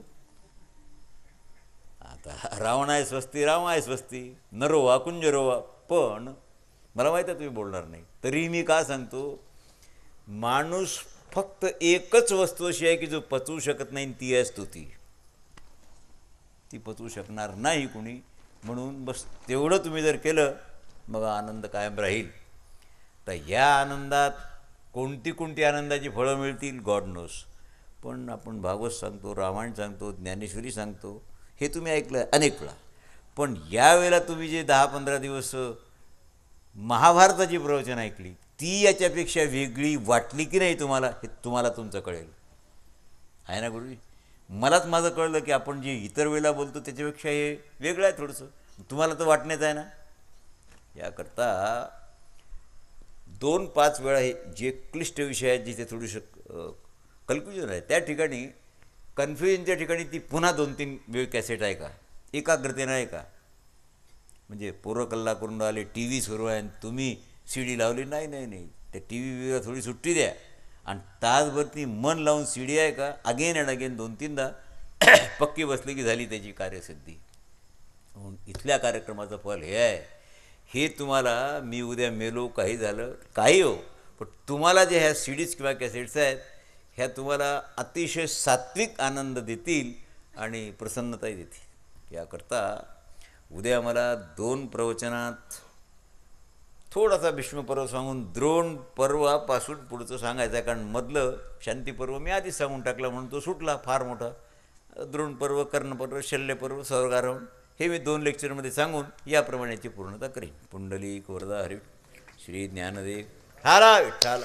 आता रावण आहे स्वस्ती, राम आहे स्वस्ती, नरोवा कुंजरोवा. पण मला माहीत आहे तुम्ही बोलणार नाही, तरी मी का सांगतो, माणूस फक्त एकच वस्तू अशी आहे की जो पचवू शकत नाही, ती आहे स्तुती. ती पचवू शकणार नाही कुणी, म्हणून बस तेवढं तुम्ही जर केलं मग आनंद कायम राहील. तर या आनंदात कोणती कोणती आनंदाची फळं मिळतील गॉड नोस. पण आपण भागवत सांगतो, रामायण सांगतो, ज्ञानेश्वरी सांगतो, हे तुम्ही ऐकलं अनेक वेळा. पण यावेळेला तुम्ही जे 10-15 दिवस महाभारताची प्रवचन ऐकली, ती याच्यापेक्षा वेगळी वाटली की नाही तुम्हाला, हे तुम्हाला तुमचं कळेल. आहे ना गुरुजी? मलाच माझं कळलं की आपण जे इतर वेळेला बोलतो त्याच्यापेक्षा हे वेगळं आहे थोडंसं. तुम्हाला तर वाटण्याचं आहे ना. याकरता 2-5 वेळा हे जे क्लिष्ट विषय आहेत, जिथे थोडीशी कन्फ्युजन आहे, त्या ठिकाणी कन्फ्युजनच्या ठिकाणी ती पुन्हा 2-3 वेळ कॅसेट आहे का, एकाग्रतेनं आहे का. म्हणजे पोरं कल्ला करून राहिले, टी व्ही सुरू आहे आणि तुम्ही सी डी लावली, नाही नाही नाही, त्या टी व्हीला थोडी सुट्टी द्या आणि तासभर ती मन लावून सी डी आहे का, अगेन अँड अगेन 2-3दा पक्की बसली की झाली त्याची कार्यसिद्धी. म्हणून इथल्या कार्यक्रमाचं फल हे आहे. हे तुम्हाला मी उद्या मेलो, काही झालं, काही हो, पण तुम्हाला जे ह्या सी डीज किंवा कॅसेट्स आहेत ह्या तुम्हाला अतिशय सात्विक आनंद देतील आणि प्रसन्नताही देतील. याकरता उद्या मला 2 प्रवचनात थोडासा भीष्मपर्व सांगून द्रोण पर्वापासून पुढचं सांगायचं आहे, कारण मधलं शांतीपर्व मी आधीच सांगून टाकलं म्हणून तो सुटला फार मोठा. द्रोणपर्व, कर्णपर्व, शल्यपर्व, स्वर्गारोहण हे मी 2 लेक्चरमध्ये सांगून याप्रमाणे याची पूर्णता करीन. पुंडलिक वरदा हरी श्री ज्ञानदेव ठाला विठ्ठल.